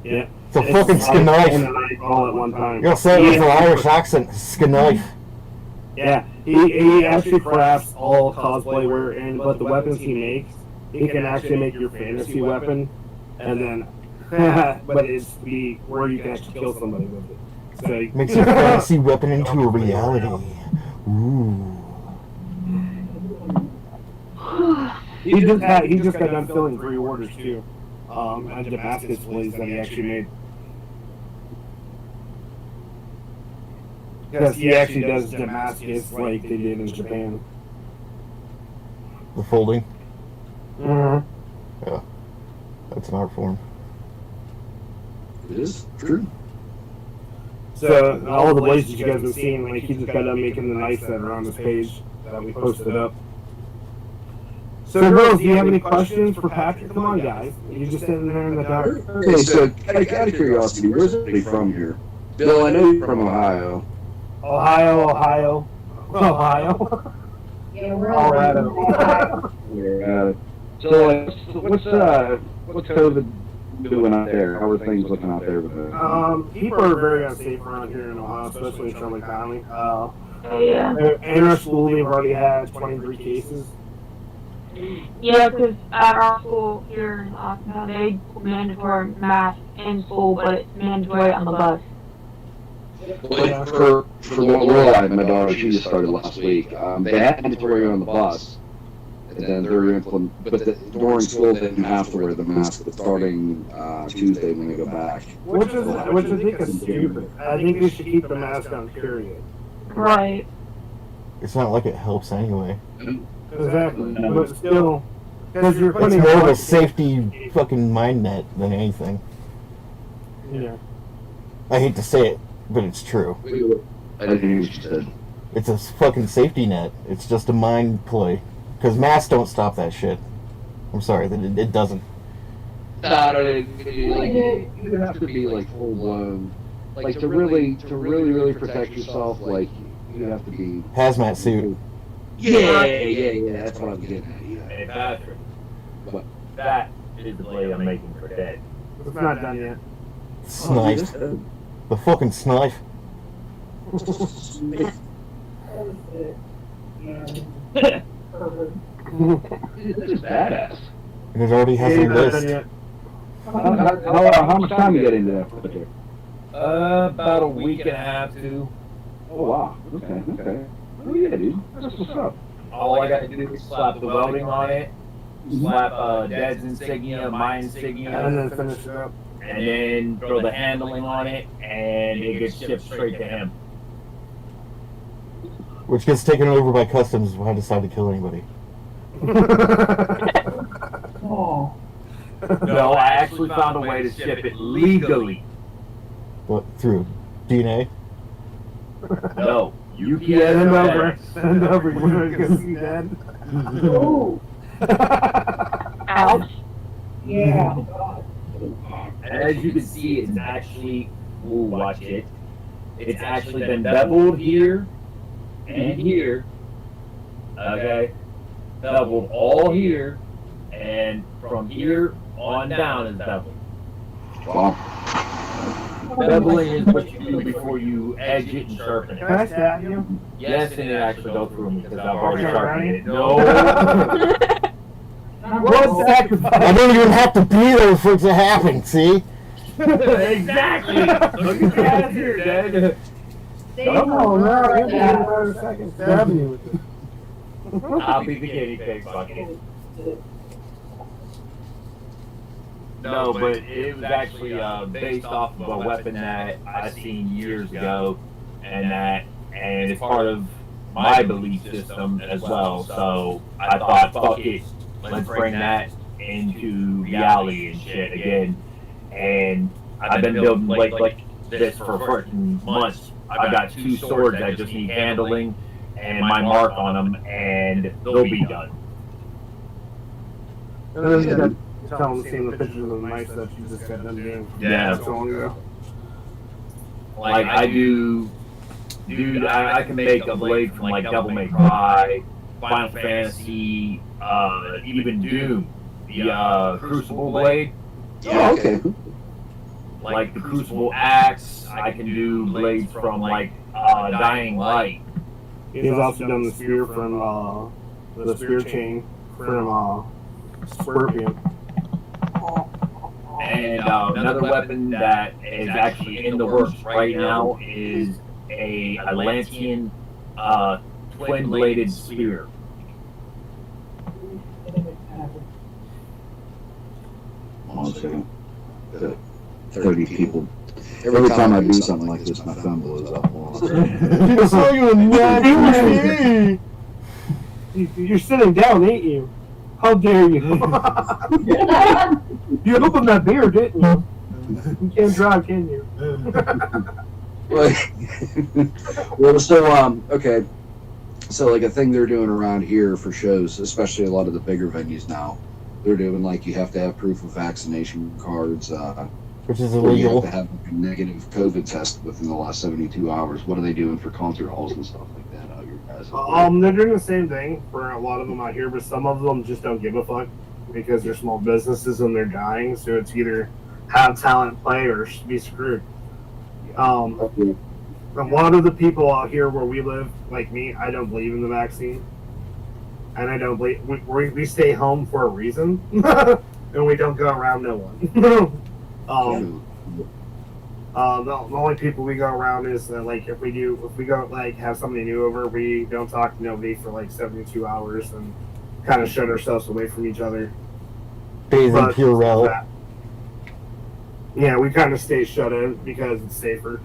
Yeah. It's a fucking sknife. And a knife all at one time. You gotta say it with an Irish accent. Sknife. Yeah. He actually crafts all cosplay wear, but the weapons he makes, he can actually make your fantasy weapon, and then, but it's where you can actually kill somebody with it. So Makes your fantasy weapon into a reality. Ooh. he just got done filling 3 orders too. At Damascus blades that he actually made. Because he actually does Damascus like they did in Japan. The folding. Mm-hmm. Yeah. That's an art form. It is true. So all the blades that you guys have been seeing, like he just got done making the knives that are on this page that we posted up. So girls, do you have any questions for Patrick? Come on, guys. You're just sitting there in the dark. Okay, so out of curiosity, where's everybody from here? Bill, I know you're from Ohio. Ohio. Yeah, we're Colorado. So, what's COVID doing out there? How are things looking out there with that? People are very unsafe around here in Ohio, especially in Sherman County. yeah. In our school, we've already had 23 cases. Yeah, because at our school here in Austin, they mandatory mask in school, but it's mandatory on the bus. Like for Lorelai, my daughter, she just started last week. They had mandatory on the bus, and then they're during school they didn't have to wear the mask. But starting Tuesday when they go back, Which I think is stupid. I think they should keep the mask on, period. Right. It's not like it helps anyway. Exactly. But still, because you're It's putting more of a safety fucking mind net than anything. Yeah. I hate to say it, but it's true. I didn't hear what you said. It's a fucking safety net. It's just a mind play. Because masks don't stop that shit. I'm sorry, it doesn't. You have to be like full blown, like to really protect yourself. Like you have to be Hazmat suit. Yeah. That's what I'm getting at. Yeah. Hey, Patrick. What? That is the play I'm making for Dead. It's not done yet. Snipe. The fucking snipe. It's badass. And it already has a It's not done list. yet. How much time you get into that project? About a week and a half, 2. Oh wow. Okay. Oh yeah, dude. That's what's up. All I got to do is slap the welding on it, slap Dad's insignia, my insignia, And then finish it up. and then throw the handling on it, and it gets shipped straight to him. Which gets taken over by customs if I decide to kill anybody. Oh. No, I actually found a way to ship it legally. What, through DNA? No, Send UPS. over. Send over. You want to go see Dad? Ooh. Ouch. Yeah. And as you can see, it's actually, ooh, watch it. It's actually been beveled here and here. Okay? Beveled all here, and from here on down is beveled. Wow. Beveling is what you do before you edge it and sharpen Can it. I stab you? Yes, and it actually go through me because I've already sharpened it. No. What sacrifice? I don't even have to be there for it to happen, see? Exactly. Look at that here, Dad. Oh, no, I'm going to second stab you with it. I'll be the guinea pig, fuck it. No, but it was actually based off of a weapon that I seen years ago, and it's part of my belief system as well. So I thought, fuck it, let's bring that into reality and shit again. And I've been building like this for freaking months. I've got 2 swords that just need handling and my mark on them, and they'll be done. And then you got tell them seeing the pictures of the mice that you just got done doing. Yeah. Not so long ago. Like I do, dude, I can make a blade from like Devil May Cry, Final Fantasy, even Doom, the Crucible blade, Oh, okay. like the Crucible axe. I can do blades from like Dying Light. He's also done the spear from the spear chain from Scorpion. And another weapon that is actually in the works right now is a Atlantean twin-bladed spear. Okay. 30 people. Every time I do something like this, my phone blows up. I saw you in that. You're sitting down, ain't you? How dare you? You opened that beer, didn't you? You can't drive, can you? Well, so okay. So like a thing they're doing around here for shows, especially a lot of the bigger venues now, they're doing like you have to have proof of vaccination cards. Which is Or you have illegal. to have a negative COVID test within the last 72 hours. What are they doing for concert halls and stuff like that out your guys? They're doing the same thing for a lot of them out here, but some of them just don't give a fuck because they're small businesses and they're dying. So it's either have talent play or be screwed. A lot of the people out here where we live, like me, I don't believe in the vaccine. and I don't believe we stay home for a reason, and we don't go around no one. The only people we go around is like if we go like have somebody new over, we don't talk to nobody for like 72 hours and kind of shut ourselves away from each other. Bathing Purell. Yeah, we kind of stay shut in because it's safer.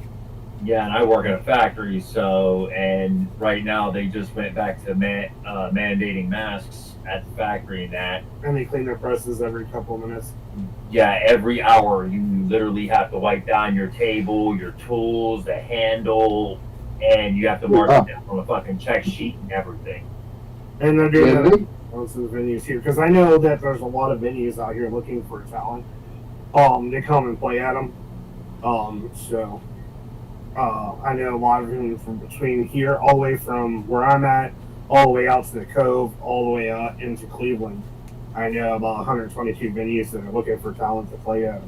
Yeah, and I work at a factory, and right now they just went back to mandating masks at the factory and that. And they clean their presses every couple of minutes. Yeah, every hour you literally have to wipe down your table, your tools, the handle, and you have to mark it down on a fucking check sheet and everything. And they're doing that most of the venues here, because I know that there's a lot of venues out here looking for talent. They come and play at them. I know a lot of them from between here, all the way from where I'm at, all the way out to the Cove, all the way out into Cleveland. I know about 122 venues that are looking for talent to play at.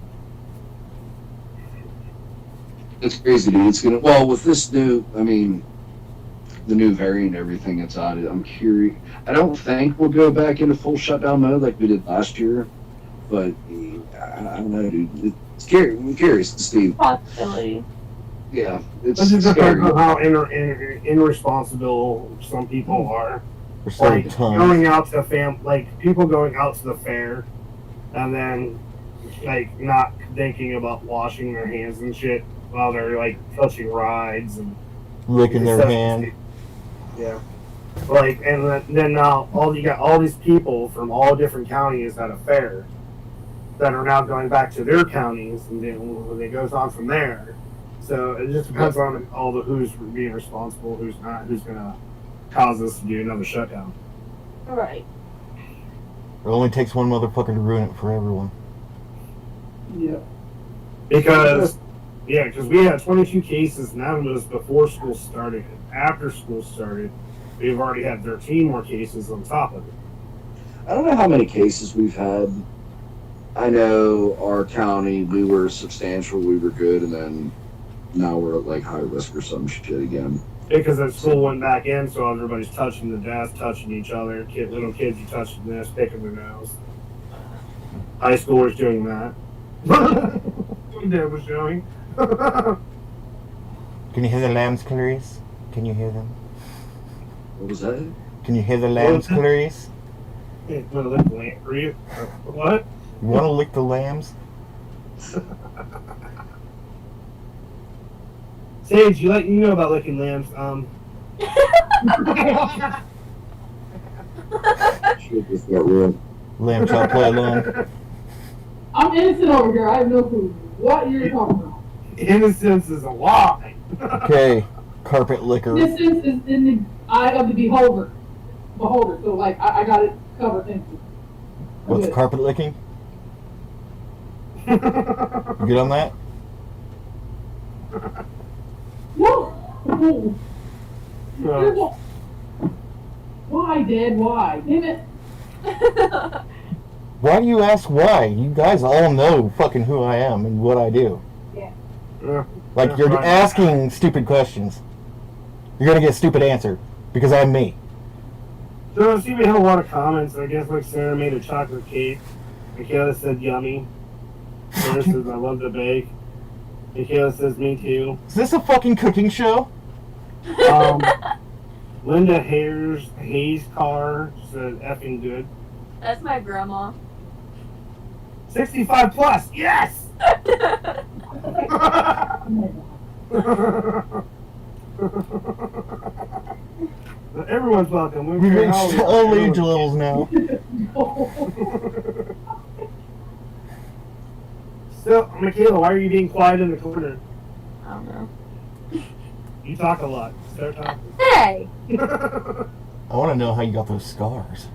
It's crazy, dude. It's gonna with this new, I mean, the new variant and everything that's out. I'm curious. I don't think we'll go back into full shutdown mode like we did last year, but I don't know, dude. It's scary. I'm curious to see. Possibility. Yeah, it's It depends scary. on how irresponsible some people are. Like going out to people going out to the fair, and then like not thinking about washing their hands and shit while they're like touching rides and licking their hand. Yeah, and then now you got all these people from all different counties at a fair that are now going back to their counties, and then it goes on from there. So it just depends on who's being responsible, who's not, who's gonna cause us to do another shutdown. Right. It only takes one motherfucker to ruin it for everyone. Yeah. Because we had 22 cases, and that was before school started. After school started, we've already had 13 more cases on top of it. I don't know how many cases we've had. I know our county, we were substantial, we were good, and then now we're at like high risk or some shit again. Because the school went back in, so everybody's touching the desk, touching each other. Little kids are touching this, picking their nose. High schoolers doing that. My dad was showing. Can you hear the lambs, Clarice? Can you hear them? What was that? Can you hear the lambs, Clarice? Hey, wanna lick the lamb for you? What? You want to lick the lambs? Sage, you know about licking lambs. Shit just got real. Lamb chop play along. I'm innocent over here. I have no clue what you're talking about. Innocence is a lie. Okay, carpet licker. Innocence is in the eye of the beholder. So, like, I got it covered. Thank you. What's carpet licking? You good on that? Whoa! Why, Dad? Why? Damn it! Why do you ask why? You guys all know fucking who I am and what I do. Yeah. Like, you're asking stupid questions. You're gonna get a stupid answer. Because I'm me. So, see, we had a lot of comments. I guess, like, Sarah made a chocolate cake. Michaela said, yummy. Sarah says, I love to bake. Michaela says, me too. Is this a fucking cooking show? Linda Hayes car said, effing good. That's my grandma. 65 plus, yes! Everyone's welcome. We reached all age levels now. So, Michaela, why are you being quiet in the corner? I don't know. You talk a lot. Start talking. Hey! I want to know how you got those scars.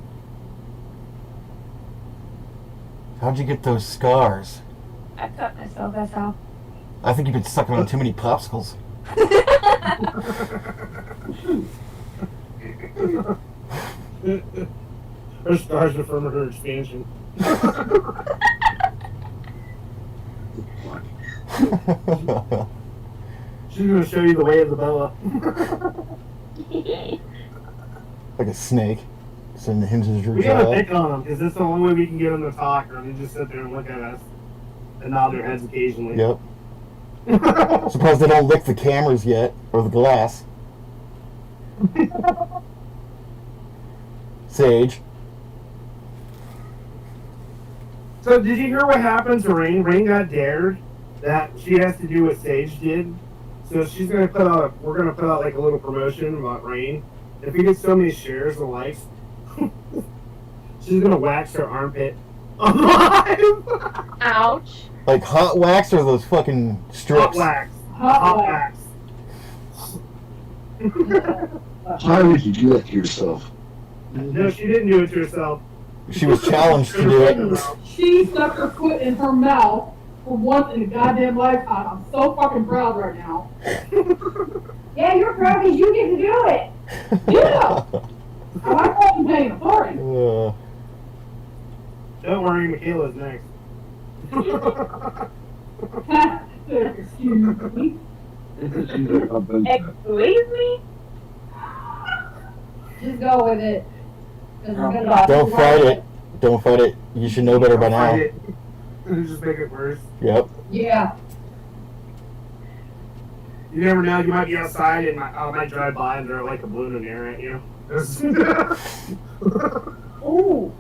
How'd you get those scars? I cut myself, that's how. I think you've been sucking on too many popsicles. Her scars are from her expansion. She's going to show you the way of the boa. Like a snake. Send the hinges your We gotta jaw. pick on them because it's the only way we can get them to talk, or they just sit there and look at us and nod their heads occasionally. Yep. Surprised they don't lick the cameras yet, or the glass. Sage. So did you hear what happened to Rain? Rain got dared that she has to do what Sage did. So she's gonna put out. We're gonna put out like a little promotion about Rain. If we get so many shares and likes, she's gonna wax her armpit alive. Ouch. Like hot wax or those fucking strips? Hot wax. Hot wax. How did you do that to yourself? No, she didn't do it to herself. She was challenged to do it. She stuck her foot in her mouth for once in a goddamn lifetime. I'm so fucking proud right now. Yeah, you're proud because you get to do it. Yeah. I like fucking paying authority. Don't worry, Michaela's next. Excuse me. Excuse me? Just go with it. 'Cause we're gonna- Don't fight it. Don't fight it. You should know better by now. Fight it. Just make it worse. Yep. Yeah. You never know, you might be outside and I might drive by and they're like a balloon in the air at you. Ooh.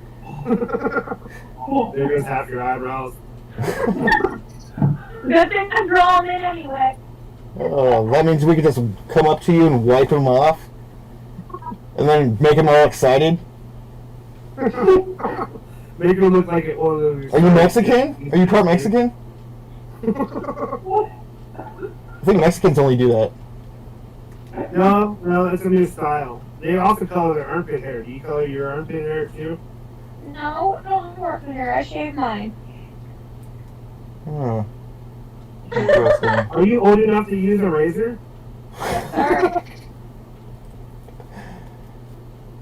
There goes half your eyebrows. Good thing I'm drawn in anyway. That means we could just come up to you and wipe them off. And then make them all excited. Make them look like one of those. Are you Mexican? Are you part Mexican? I think Mexicans only do that. No, it's a new style. They also color their armpit hair. Do you color your armpit hair too? No, don't work here. I shaved mine. Huh. Interesting. Are you old enough to use a razor? Sir,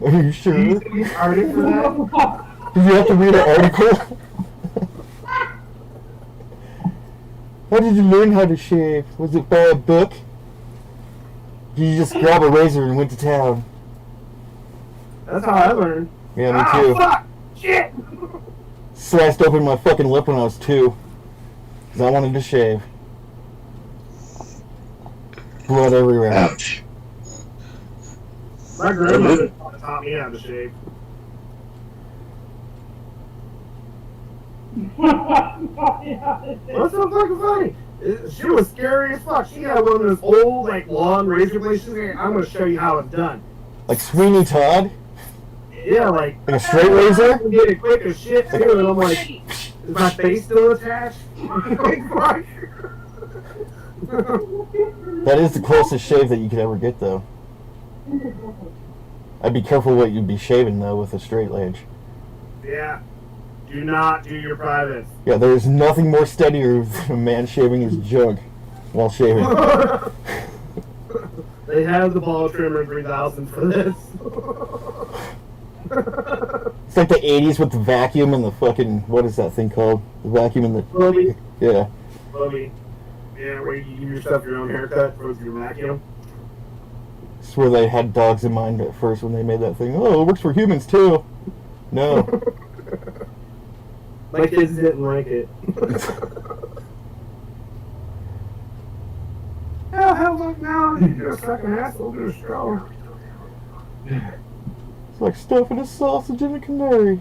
Are you sure? Do you need to be artist for that? Did you have to read an article? How did you learn how to shave? Was it by a book? Did you just grab a razor and went to town? That's how I learned. Yeah, me too. Fuck! Shit! Sliced open my fucking lip when I was 2. Because I wanted to shave. Blood everywhere. Ouch. My grandmother taught me how to shave. What's so fucking funny? She was scary as fuck. She had one of those old, like, long razor blades. She's like, I'm gonna show you how it's done. Like Sweeney Todd? Yeah, like a straight razor? I can get it quick as shit too, and I'm like, is my face still attached? That is the closest shave that you could ever get, though. I'd be careful what you'd be shaving, though, with a straight edge. Yeah. Do not do your privates. Yeah, there is nothing more steadier than a man shaving his junk while shaving. They have the ball trimmer 3000 for this. It's like the 80s with the vacuum and the fucking, what is that thing called? The vacuum and the... Bobby. Yeah. Bobby. Yeah, where you give yourself your own haircut for your vacuum. I swear they had dogs in mind at first when they made that thing. Oh, it works for humans, too. No. My kids didn't like it. Hell, look now. You're a fucking asshole to a straw. It's like stuffing a sausage in a canary.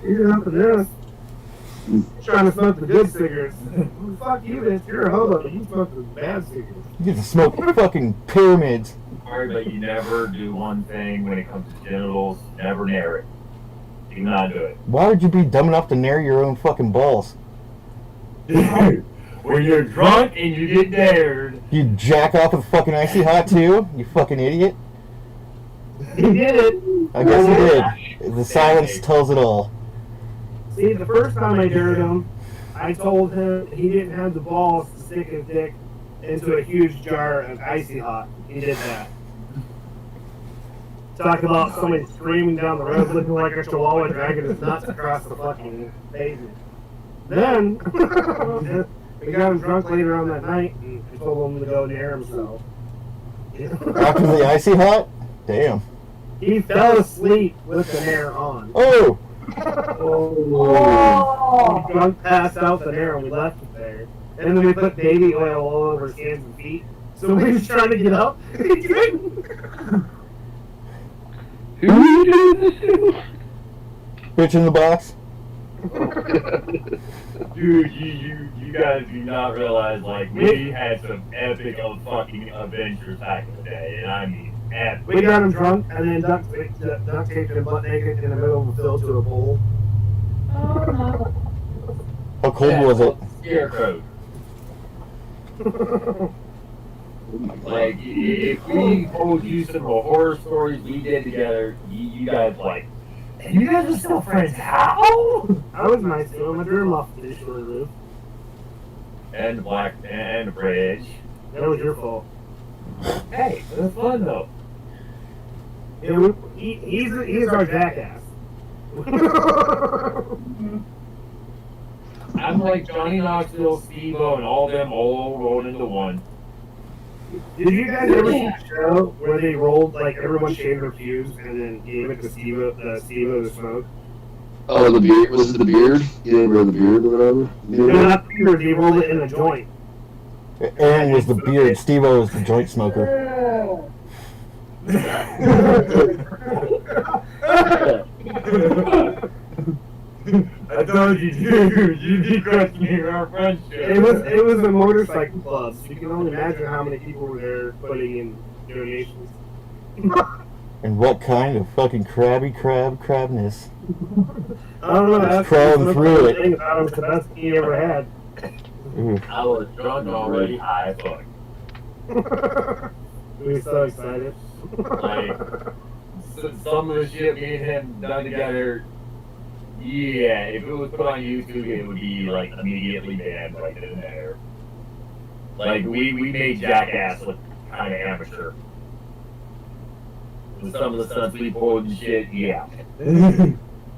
You're up to this. Trying to smoke the good cigarettes. Fuck you, bitch. You're a hobo. You smoke the bad cigarettes. You get to smoke fucking pyramids. Sorry, but you never do one thing when it comes to genitals. Never nair it. Do not do it. Why would you be dumb enough to nair your own fucking balls? When you're drunk and you get dared. You jack off with fucking icy hot, too? You fucking idiot. He did it. I guess he did. The silence tells it all. See, the first time I dared him, I told him he didn't have the balls to stick his dick into a huge jar of icy hot. He did that. Talk about somebody screaming down the road looking like a chihuahua dragging his nuts across the fucking pavement. Then, we got him drunk later on that night and I told him to go near himself. After the icy hot? Damn. He fell asleep with the nair on. Oh! He drunk passed out the nair and we left it there. And then we put baby oil all over his hands and feet. So when he was trying to get up, he couldn't. Who are you doing this to? Bitch in the box. Dude, you guys do not realize, like, we had some epic of fucking adventures back in the day, and I mean epic. We got him drunk and then duct taped him butt naked in the middle of a field to a pole. How cold was it? Scarecrow. Like, if we told you some of the horror stories we did together, you guys like, and you guys are still friends? How? I was nice to him. I drew him off the short roof. And the black and the bridge. That was your fault. Hey, it was fun though. Yeah, he's our jackass. I'm like Johnny Knoxville, Steve-O, and all them all rolled into one. Did you guys ever see a show where they rolled, like, everyone shaved their pubes and then gave it to Steve-O to smoke? Oh, the beard. Was it the beard? You didn't wear the beard or whatever? No, not the beard. They rolled it in a joint. Aaron was the beard. Steve-O was the joint smoker. I told you, dude, you decrusting our friendship. It was a motorcycle club, so you can only imagine how many people were there putting in donations. And what kind of fucking crabness? I don't know. That's crawling through it. Thing about it was the best thing he ever had. I was drunk already, high as fuck. We were so excited. Like, some of the shit me and him done together, yeah, if it was put on YouTube, it would be, like, immediately banned right then and there. Like, we made Jackass look kind of amateur. With some of the stunts we pulled and shit, yeah.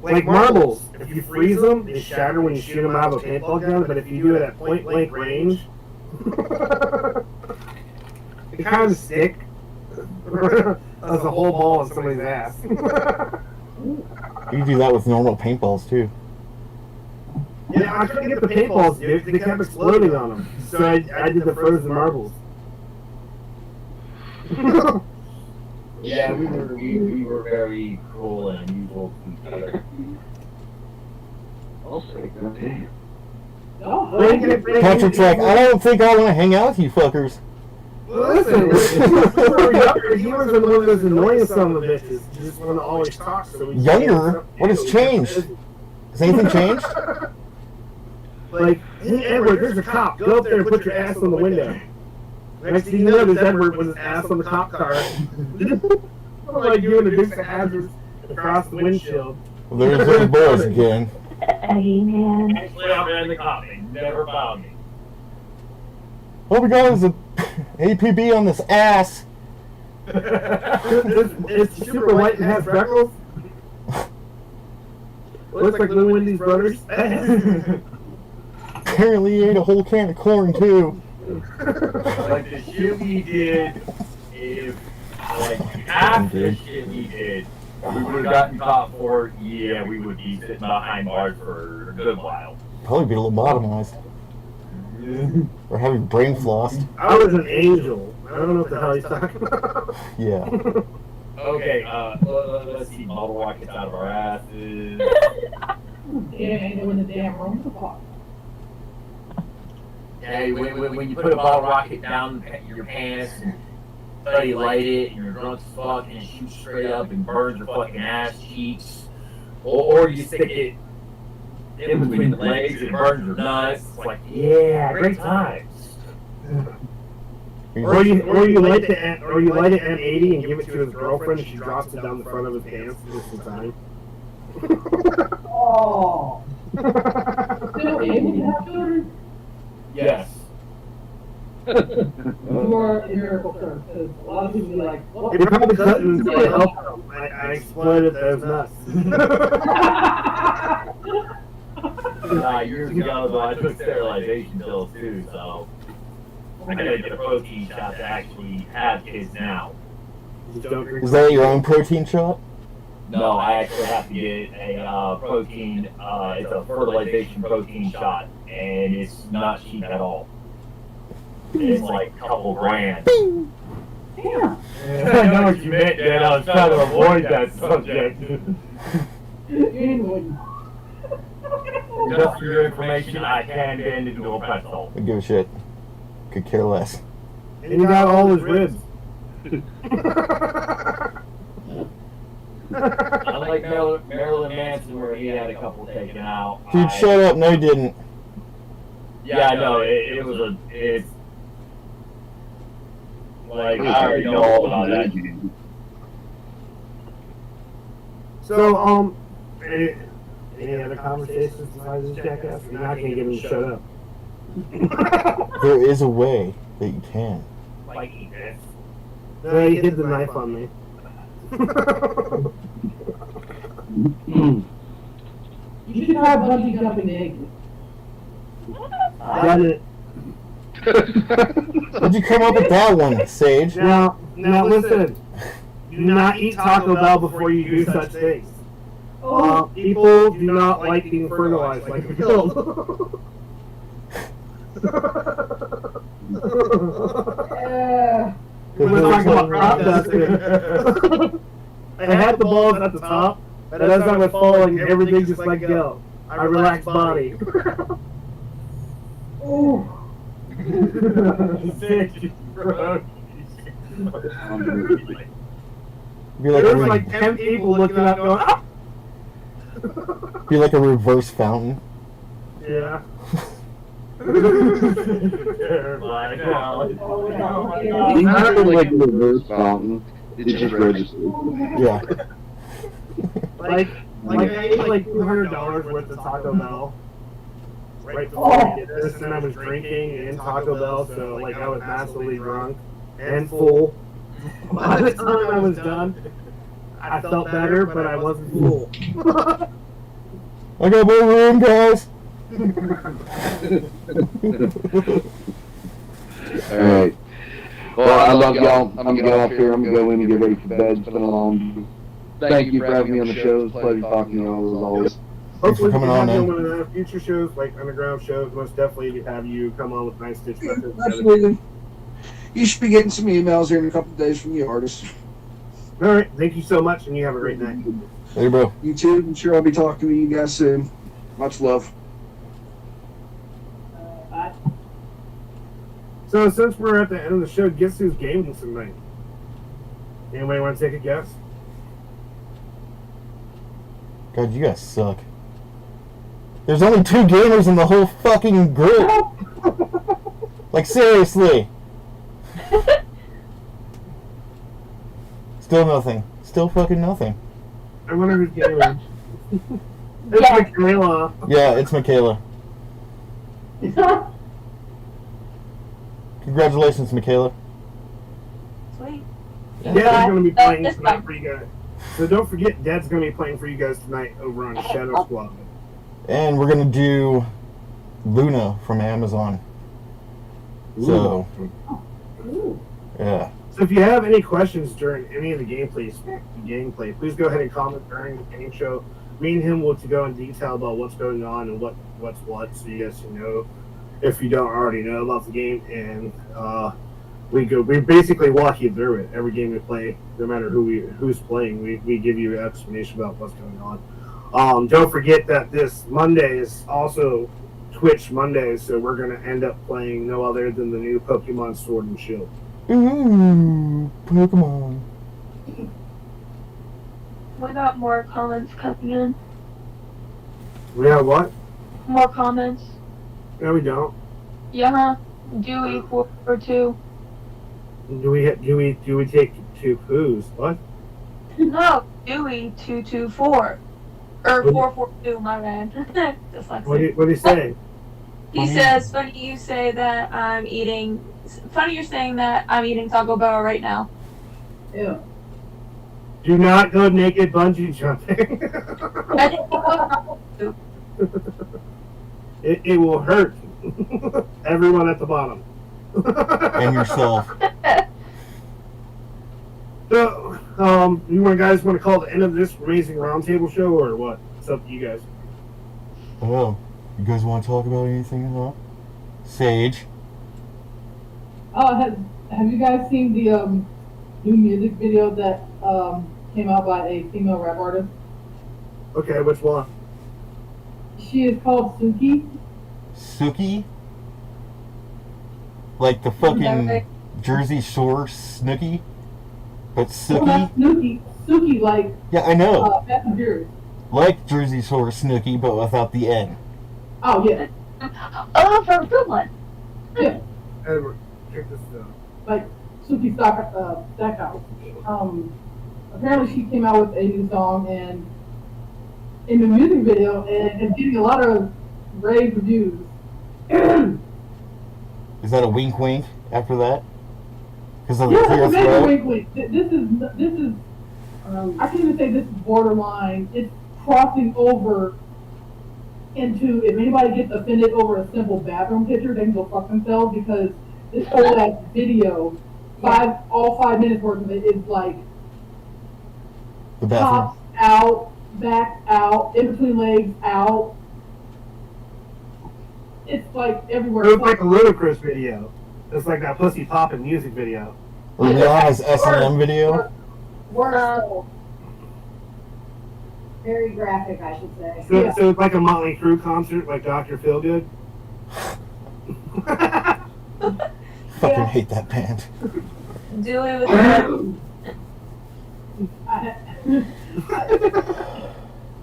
Like marbles, if you freeze them, they shatter when you shoot them out of a paintball gun, but if you do it at point blank range, they kind of stick as a whole ball in somebody's ass. You do that with normal paintballs too. Yeah, I couldn't get the paintballs, dude, because they kept exploding on them. So I did the frozen marbles. Yeah, we were very cool and unusual to each other. I'll say that. Damn. Patrick's like, I don't think I want to hang out with you fuckers. Listen, when we were younger, he was one of those annoying son of a bitches. He just wanted to always talk. So we Younger? What has changed? Has anything changed? Like, hey Edward, there's a cop. Go up there and put your ass on the window. Next thing you know, this Edward with his ass on the cop car. Like doing the Dukes of Hazzard across the windshield. Well, there's those boys again. Hey, man. Actually, I ran the cop. They never found me. All we got is a APB on this ass. It's super white and has freckles. Looks like Little Wendy's brothers. Apparently he ate a whole can of corn too. Like the shit we did, if like half the shit we did, we would have gotten caught for, yeah, we would be sitting behind bars for a good while. Probably be lobotomized. Or having brain flossed. I was an angel. I don't know what the hell he's talking about. Yeah. Okay, let's see, bottle rockets out of our asses. Yeah, ain't in the damn room to talk. Yeah, when you put a bottle rocket down your pants and you light it and you're drunk as fuck and it shoots straight up and burns your fucking ass cheeks, or you stick it in between the legs and it burns your nuts. It's like, yeah, great times. Or you light the M80 and give it to his girlfriend and she drops it down the front of his pants just in time. Oh. Still able to have children? Yes. More in miracle terms, because a lot of people be like, what? They probably couldn't help him. I exploited those nuts. Years ago, though, I took sterilization pills too, so I gotta get a protein shot to actually have kids now. Just don't drink Is that your own protein shot? No, I actually have to get a protein. It's a fertilization protein shot, and it's not cheap at all. It's like a couple grand. Damn. I know what you meant, Dad. I was trying to avoid that subject. Anyway. Just for your information, I can bend into a pretzel. I give a shit. Could care less. And you got all his ribs. Unlike Marilyn Manson, where he had a couple taken out. Dude, shut up. No, you didn't. Yeah, I know. It's like, I already know all about that. So, any other conversations besides this jackass? You're not gonna get him to shut up. There is a way that you can. Like, eat this. No, he hid the knife on me. You should try bungee jumping naked. Got it. Where'd you come up with that one, Sage? Now listen. Do not eat Taco Bell before you do such things. People do not like being fertilized like a pill. We're talking about crop dusting. I had the balls at the top, but as I was falling, everything just let go. I relaxed body. Ooh. Be like There a was like 10 people looking up going, ah! be like a reverse fountain. Yeah. He's not like a reverse fountain. It's just registered. Yeah. Like I ate like $200 worth of Taco Bell right before I did this, and I was drinking in Taco Bell, so like I was massively drunk and full. By the time I was done, I felt better, but I wasn't full. I got more room, guys. Alright. Well, I love y'all. I'm gonna get off here. I'm gonna go in and get ready for bed. It's been a long. Thank you for having me on the show. It's a pleasure talking to y'all as always. Hopefully, we coming can on, have you man. on one of the future shows, like underground shows. Most definitely have you come on with Nice Stitch Records. Absolutely. You should be getting some emails here in a couple of days from the artists. All right, thank you so much, and you have a great night. Hey, bro. You too. I'm sure I'll be talking to you guys soon. Much love. So since we're at the end of the show, guess who's gaming tonight? Anybody want to take a guess? God, you guys suck. There's only 2 gamers in the whole fucking group. Like, seriously. Still nothing. Still fucking nothing. I wonder who's gaming. It's Yeah. Michaela. Yeah, it's Michaela. Congratulations, Michaela. Sweet. Dad's going to be playing this tonight time. for you guys. So don't forget, Dad's going to be playing for you guys tonight over on Shadow Squad. And we're gonna do Luna from Amazon. So, yeah. So if you have any questions during any of the gameplay, please go ahead and comment during the game show. Me and him will to go in detail about what's going on and what's what, so you guys can know if you don't already know about the game. And we basically walk you through it every game we play, no matter who's playing. We give you an explanation about what's going on. Don't forget that this Monday is also Twitch Monday, so we're gonna end up playing no other than the new Pokemon Sword and Shield. Ooh, Pokemon. We got more comments coming in. We have what? More comments. No, we don't. Yeah. Dewey 442. Do we take 2 poos? What? No, Dewey 224. Or 442, my bad. Dyslexic. What do you say? He says, funny you say that funny you're saying that I'm eating Taco Bell right now. Yeah. Do not go naked bungee jumping. I didn't know what it will hurt everyone at the bottom. And yourself. So You guys want to call the end of this amazing roundtable show, or what? It's up to you guys. Oh, you guys want to talk about anything, huh? Sage? Have you guys seen the new music video that came out by a female rap artist? Okay, which one? She is called Suki. Suki? Like the fucking Jersey Shore Snooki? But Well, not Suki? Suki, like Yeah, I know. Fast and Furious. Like Jersey Shore Snooki, but without the N. Oh yeah, Oh, from Finland. yeah. Edward, check this out. Like Suki Stackhouse. Apparently she came out with a new song and in the music video and it's getting a lot of rave reviews. Is that a wink wink after that? Because of the Yeah, clear it's a major throat? wink wink. This is I can't even say this is borderline. It's crossing over into, if anybody gets offended over a simple bathroom picture, they can go fuck themselves, because this whole ass video, all 5 minutes worth of it is like The bathroom. tops out, back out, in between legs out. It's like everywhere. It was like a ludicrous video. It's like that pussy popping music video. Or Rihanna's S&M video? Worse still. Very graphic, I should say. So, so it's like a Motley Crue concert, like Dr. Feelgood. Fucking hate that band. Do it with that.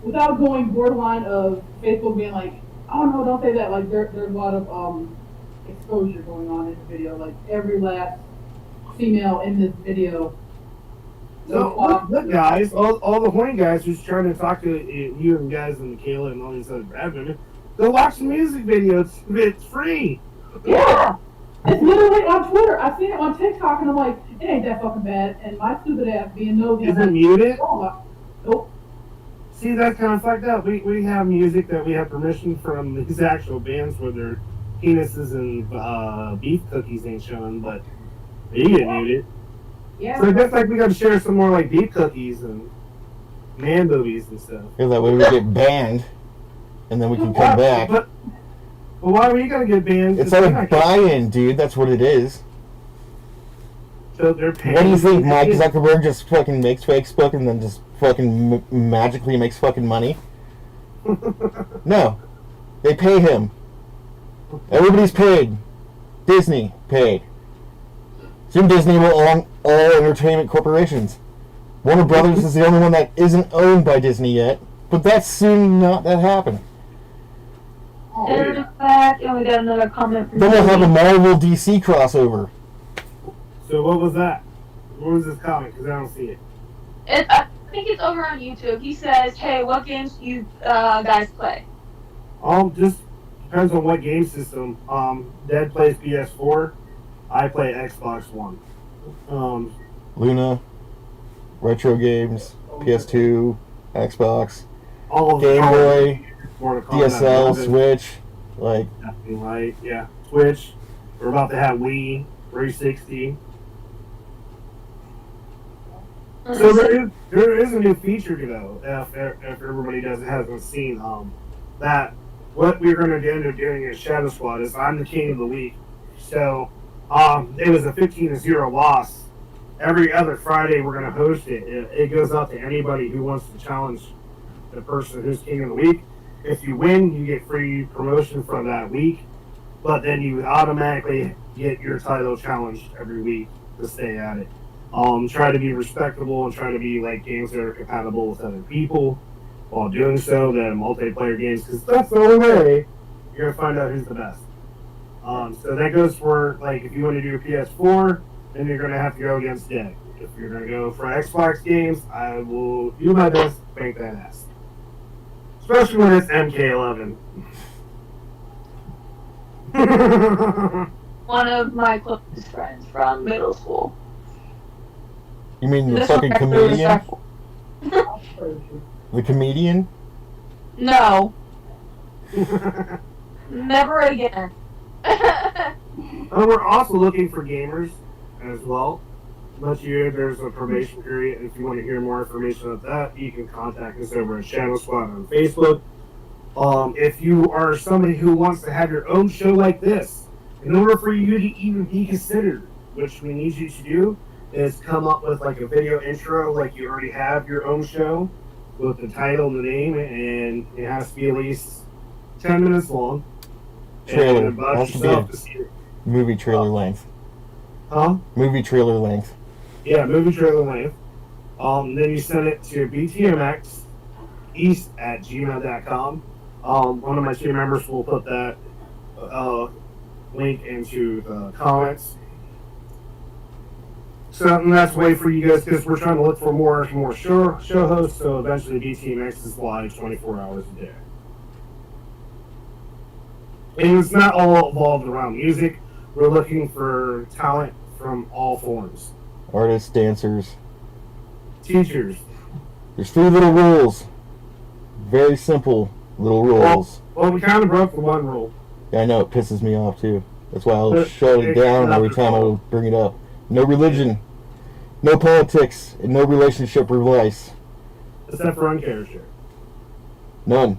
Without going borderline of Facebook being like, oh no, don't say that. Like there's a lot of exposure going on in the video. Like every last female in this video. So, look, guys, all the horny guys who's trying to talk to you and guys and Michaela and all these other bad women, go watch the music video. It's free. Yeah, it's literally on Twitter. I've seen it on TikTok, and I'm like, it ain't that fucking bad. And my stupid ass being nosy. Is it muted? Nope. See, that's kind of fucked up. We have music that we have permission from these actual bands where their penises and beef cookies ain't showing, but they get muted. Yeah. So I guess like we got to share some more like beef cookies and man boobies and stuff. Yeah, that way we get banned, and then we can come back. But why are we gonna get banned? It's like a buy-in, dude. That's what it is. So they're paying. What do you think, Mike Zuckerberg just fucking makes Facebook and then just fucking magically makes fucking money? No. They pay him. Everybody's paid. Disney paid. Soon Disney will own all entertainment corporations. Warner Brothers is the only one that isn't owned by Disney yet, but that's soon not that happen. There's back, and we got another comment from Then we'll have a Marvel DC crossover. So what was that? What was this comment? Because I don't see it. I think it's over on YouTube. He says, hey, what games do you guys play? Just depends on what game system. Dad plays PS4. I play Xbox One. Luna, retro games, PS2, Xbox, All of Game the Boy, Mortal Kombat, DSL, Switch, like Right, yeah. Switch. We're about to have Wii, 360. So there is a new feature though, if everybody hasn't seen that what we're going to end up doing in Shadow Squad is I'm the king of the week. So it was a 15-0 loss. Every other Friday we're going to host it. It goes out to anybody who wants to challenge the person who's king of the week. If you win, you get free promotion for that week, but then you automatically get your title challenged every week to stay at it. Try to be respectable and try to be like games that are compatible with other people while doing so. Then multiplayer games, because that's the only way you're gonna find out who's the best. So that goes for like if you want to do a PS4, then you're gonna have to go against Dead. If you're gonna go for Xbox games, I will do my best to make that ass. Especially when it's MK11. One of my closest friends from middle school. you mean the This fucking one comedian? respectful. The comedian? No. Never again. We're also looking for gamers as well. let you know there's a probation period. If you want to hear more information of that, you can contact us over at Shadow Squad on Facebook. If you are somebody who wants to have your own show like this, in order for you to even be considered, which we need you to do, is come up with like a video intro, like you already have your own show, with the title and the name, and it has to be at least 10 minutes long. Trailer. And about Has to be yourself a to see it. movie trailer length. Huh? Movie trailer length. Yeah, movie trailer length. Then you send it to btmxeast@gmail.com. One of my team members will put that link into the comments. So that's a way for you guys, because we're trying to look for more show hosts, so eventually Btmx is live 24 hours a day. And it's not all involved around music. We're looking for talent from all forms. Artists, dancers. Teachers. There's 3 little rules. Very simple little rules. Well, we kind of broke the one rule. Yeah, I know, it pisses me off too. That's why I'll shut it down every time I bring it up. No religion, no politics, and no relationship or vice. Except for uncharacter. None.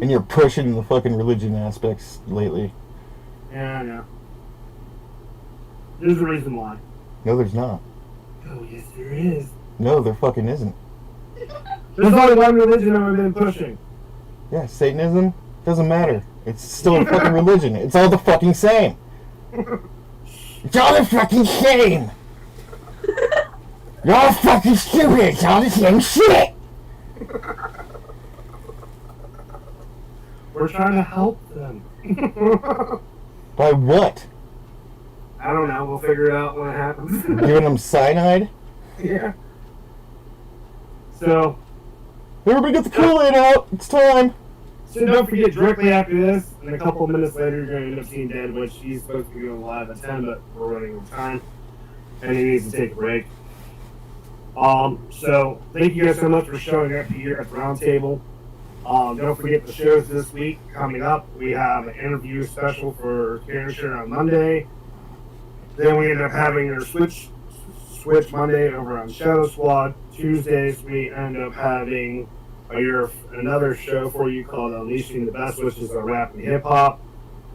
And you're pushing the fucking religion aspects lately. Yeah, I know. There's a reason why. No, there's not. Oh, yes, there is. No, there fucking isn't. There's only one religion I've been pushing. Yeah, Satanism? Doesn't matter. It's still a fucking religion. It's all the fucking same. It's all the fucking same. You're all fucking stupid. It's all the same shit. We're trying to help them. By what? I don't know. We'll figure it out when it happens. Giving them cyanide? Yeah. So, everybody get the Kool-Aid out. It's time. So don't forget, directly after this, and a couple of minutes later, you're going to end up seeing Dead, which he's supposed to be going live at 10, but we're running out of time, and he needs to take a break. So thank you guys so much for showing up here at the Roundtable. Don't forget the shows this week coming up. We have an interview special for Karen Share on Monday. Then we end up having our Switch Monday over on Shadow Squad. Tuesdays we end up having another show for you called Unleashing the Best, which is our rap and hip hop.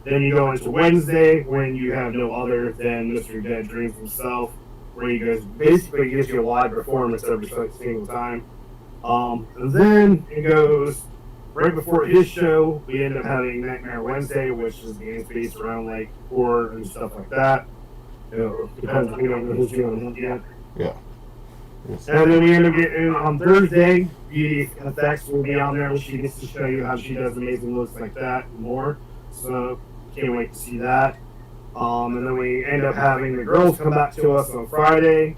Then you go into Wednesday when you have no other than Mr. DEADDREAMZ himself, where he goes basically gives you a live performance every single time. And then it goes right before his show. We end up having Nightmare Wednesday, which is games based around like horror and stuff like that. Depends. We don't know who's doing it yet. Yeah. Yes. And then we end up getting on Thursday, Beauty Effects will be on there. She gets to show you how she does amazing looks like that and more. So can't wait to see that. And then we end up having the girls come back to us on Friday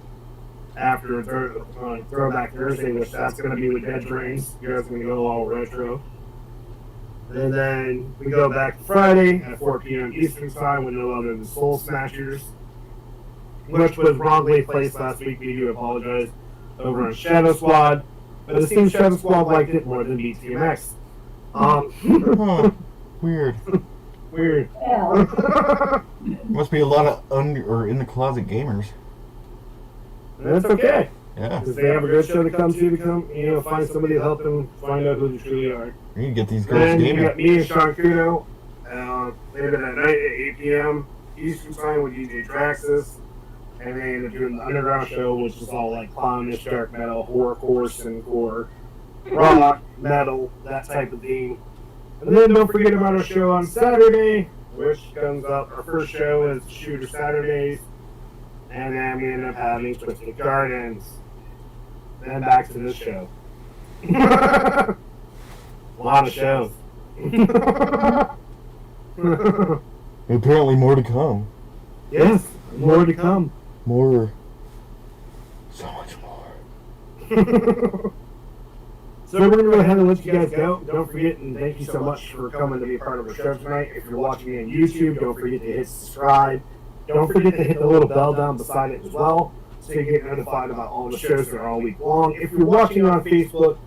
after Throwback Thursday, which that's going to be with DEADDREAMZ. You guys are going to go all retro. And then we go back to Friday at 4 p.m. Eastern Time with no other than Soul Smashers, which was wrongly placed last week. We do apologize, over on Shadow Squad. But it seems Shadow Squad liked it more than Btmx. Weird. Weird. Must be a lot of in the closet gamers. And that's okay. Yeah. Because they have a good show to come to, find somebody to help them find out who they truly are. You can get these girls And you gaming. got me and Sean Kuno, later that night at 8 p.m. Eastern Time with DJ Traxxas. And they end up doing the Underground show, which is all like clownish, dark metal, horrorcore, synthcore, rock, metal, that type of thing. And then don't forget about our show on Saturday, which comes up. Our first show is Shooter Saturdays. And then we end up having Twisted Gardens. Then back to this show. A lot of shows. Apparently more to come. Yes, more to come. More. So much more. So we're going to go ahead and let you guys go. Don't forget, and thank you so much for coming to be a part of our show tonight. If you're watching me on YouTube, don't forget to hit subscribe. Don't forget to hit the little bell down beside it as well, so you get notified about all the shows that are all week long. If you're watching on Facebook,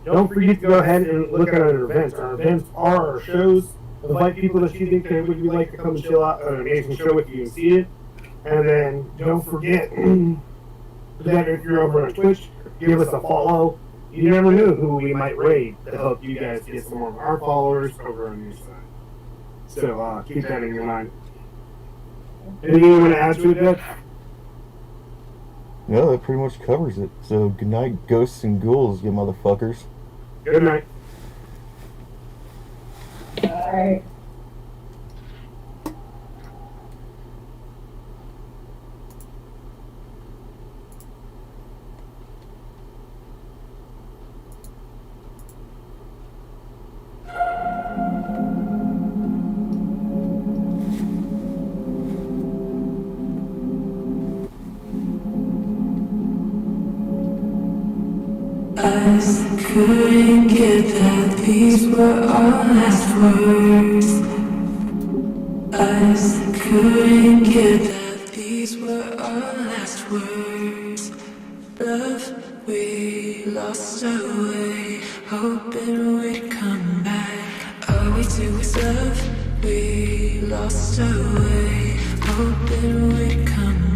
don't forget to go ahead and look at our events. Our events are our shows. invite people that you think that would be like to come and chill out an amazing show with you and see it. And then don't forget that if you're over on Twitch, give us a follow. You never know who we might raid to help you guys get some more of our followers over on your side. So keep that in your mind. Anything you want to add to it, Dutch? No, that pretty much covers it. So good night, ghosts and ghouls, you motherfuckers. Good night. Alright. Eyes couldn't get that these were our last words. Eyes couldn't get that these were our last words. Love we lost our way, hoping we'd come back. All we do is love we lost our way, hoping we'd come back.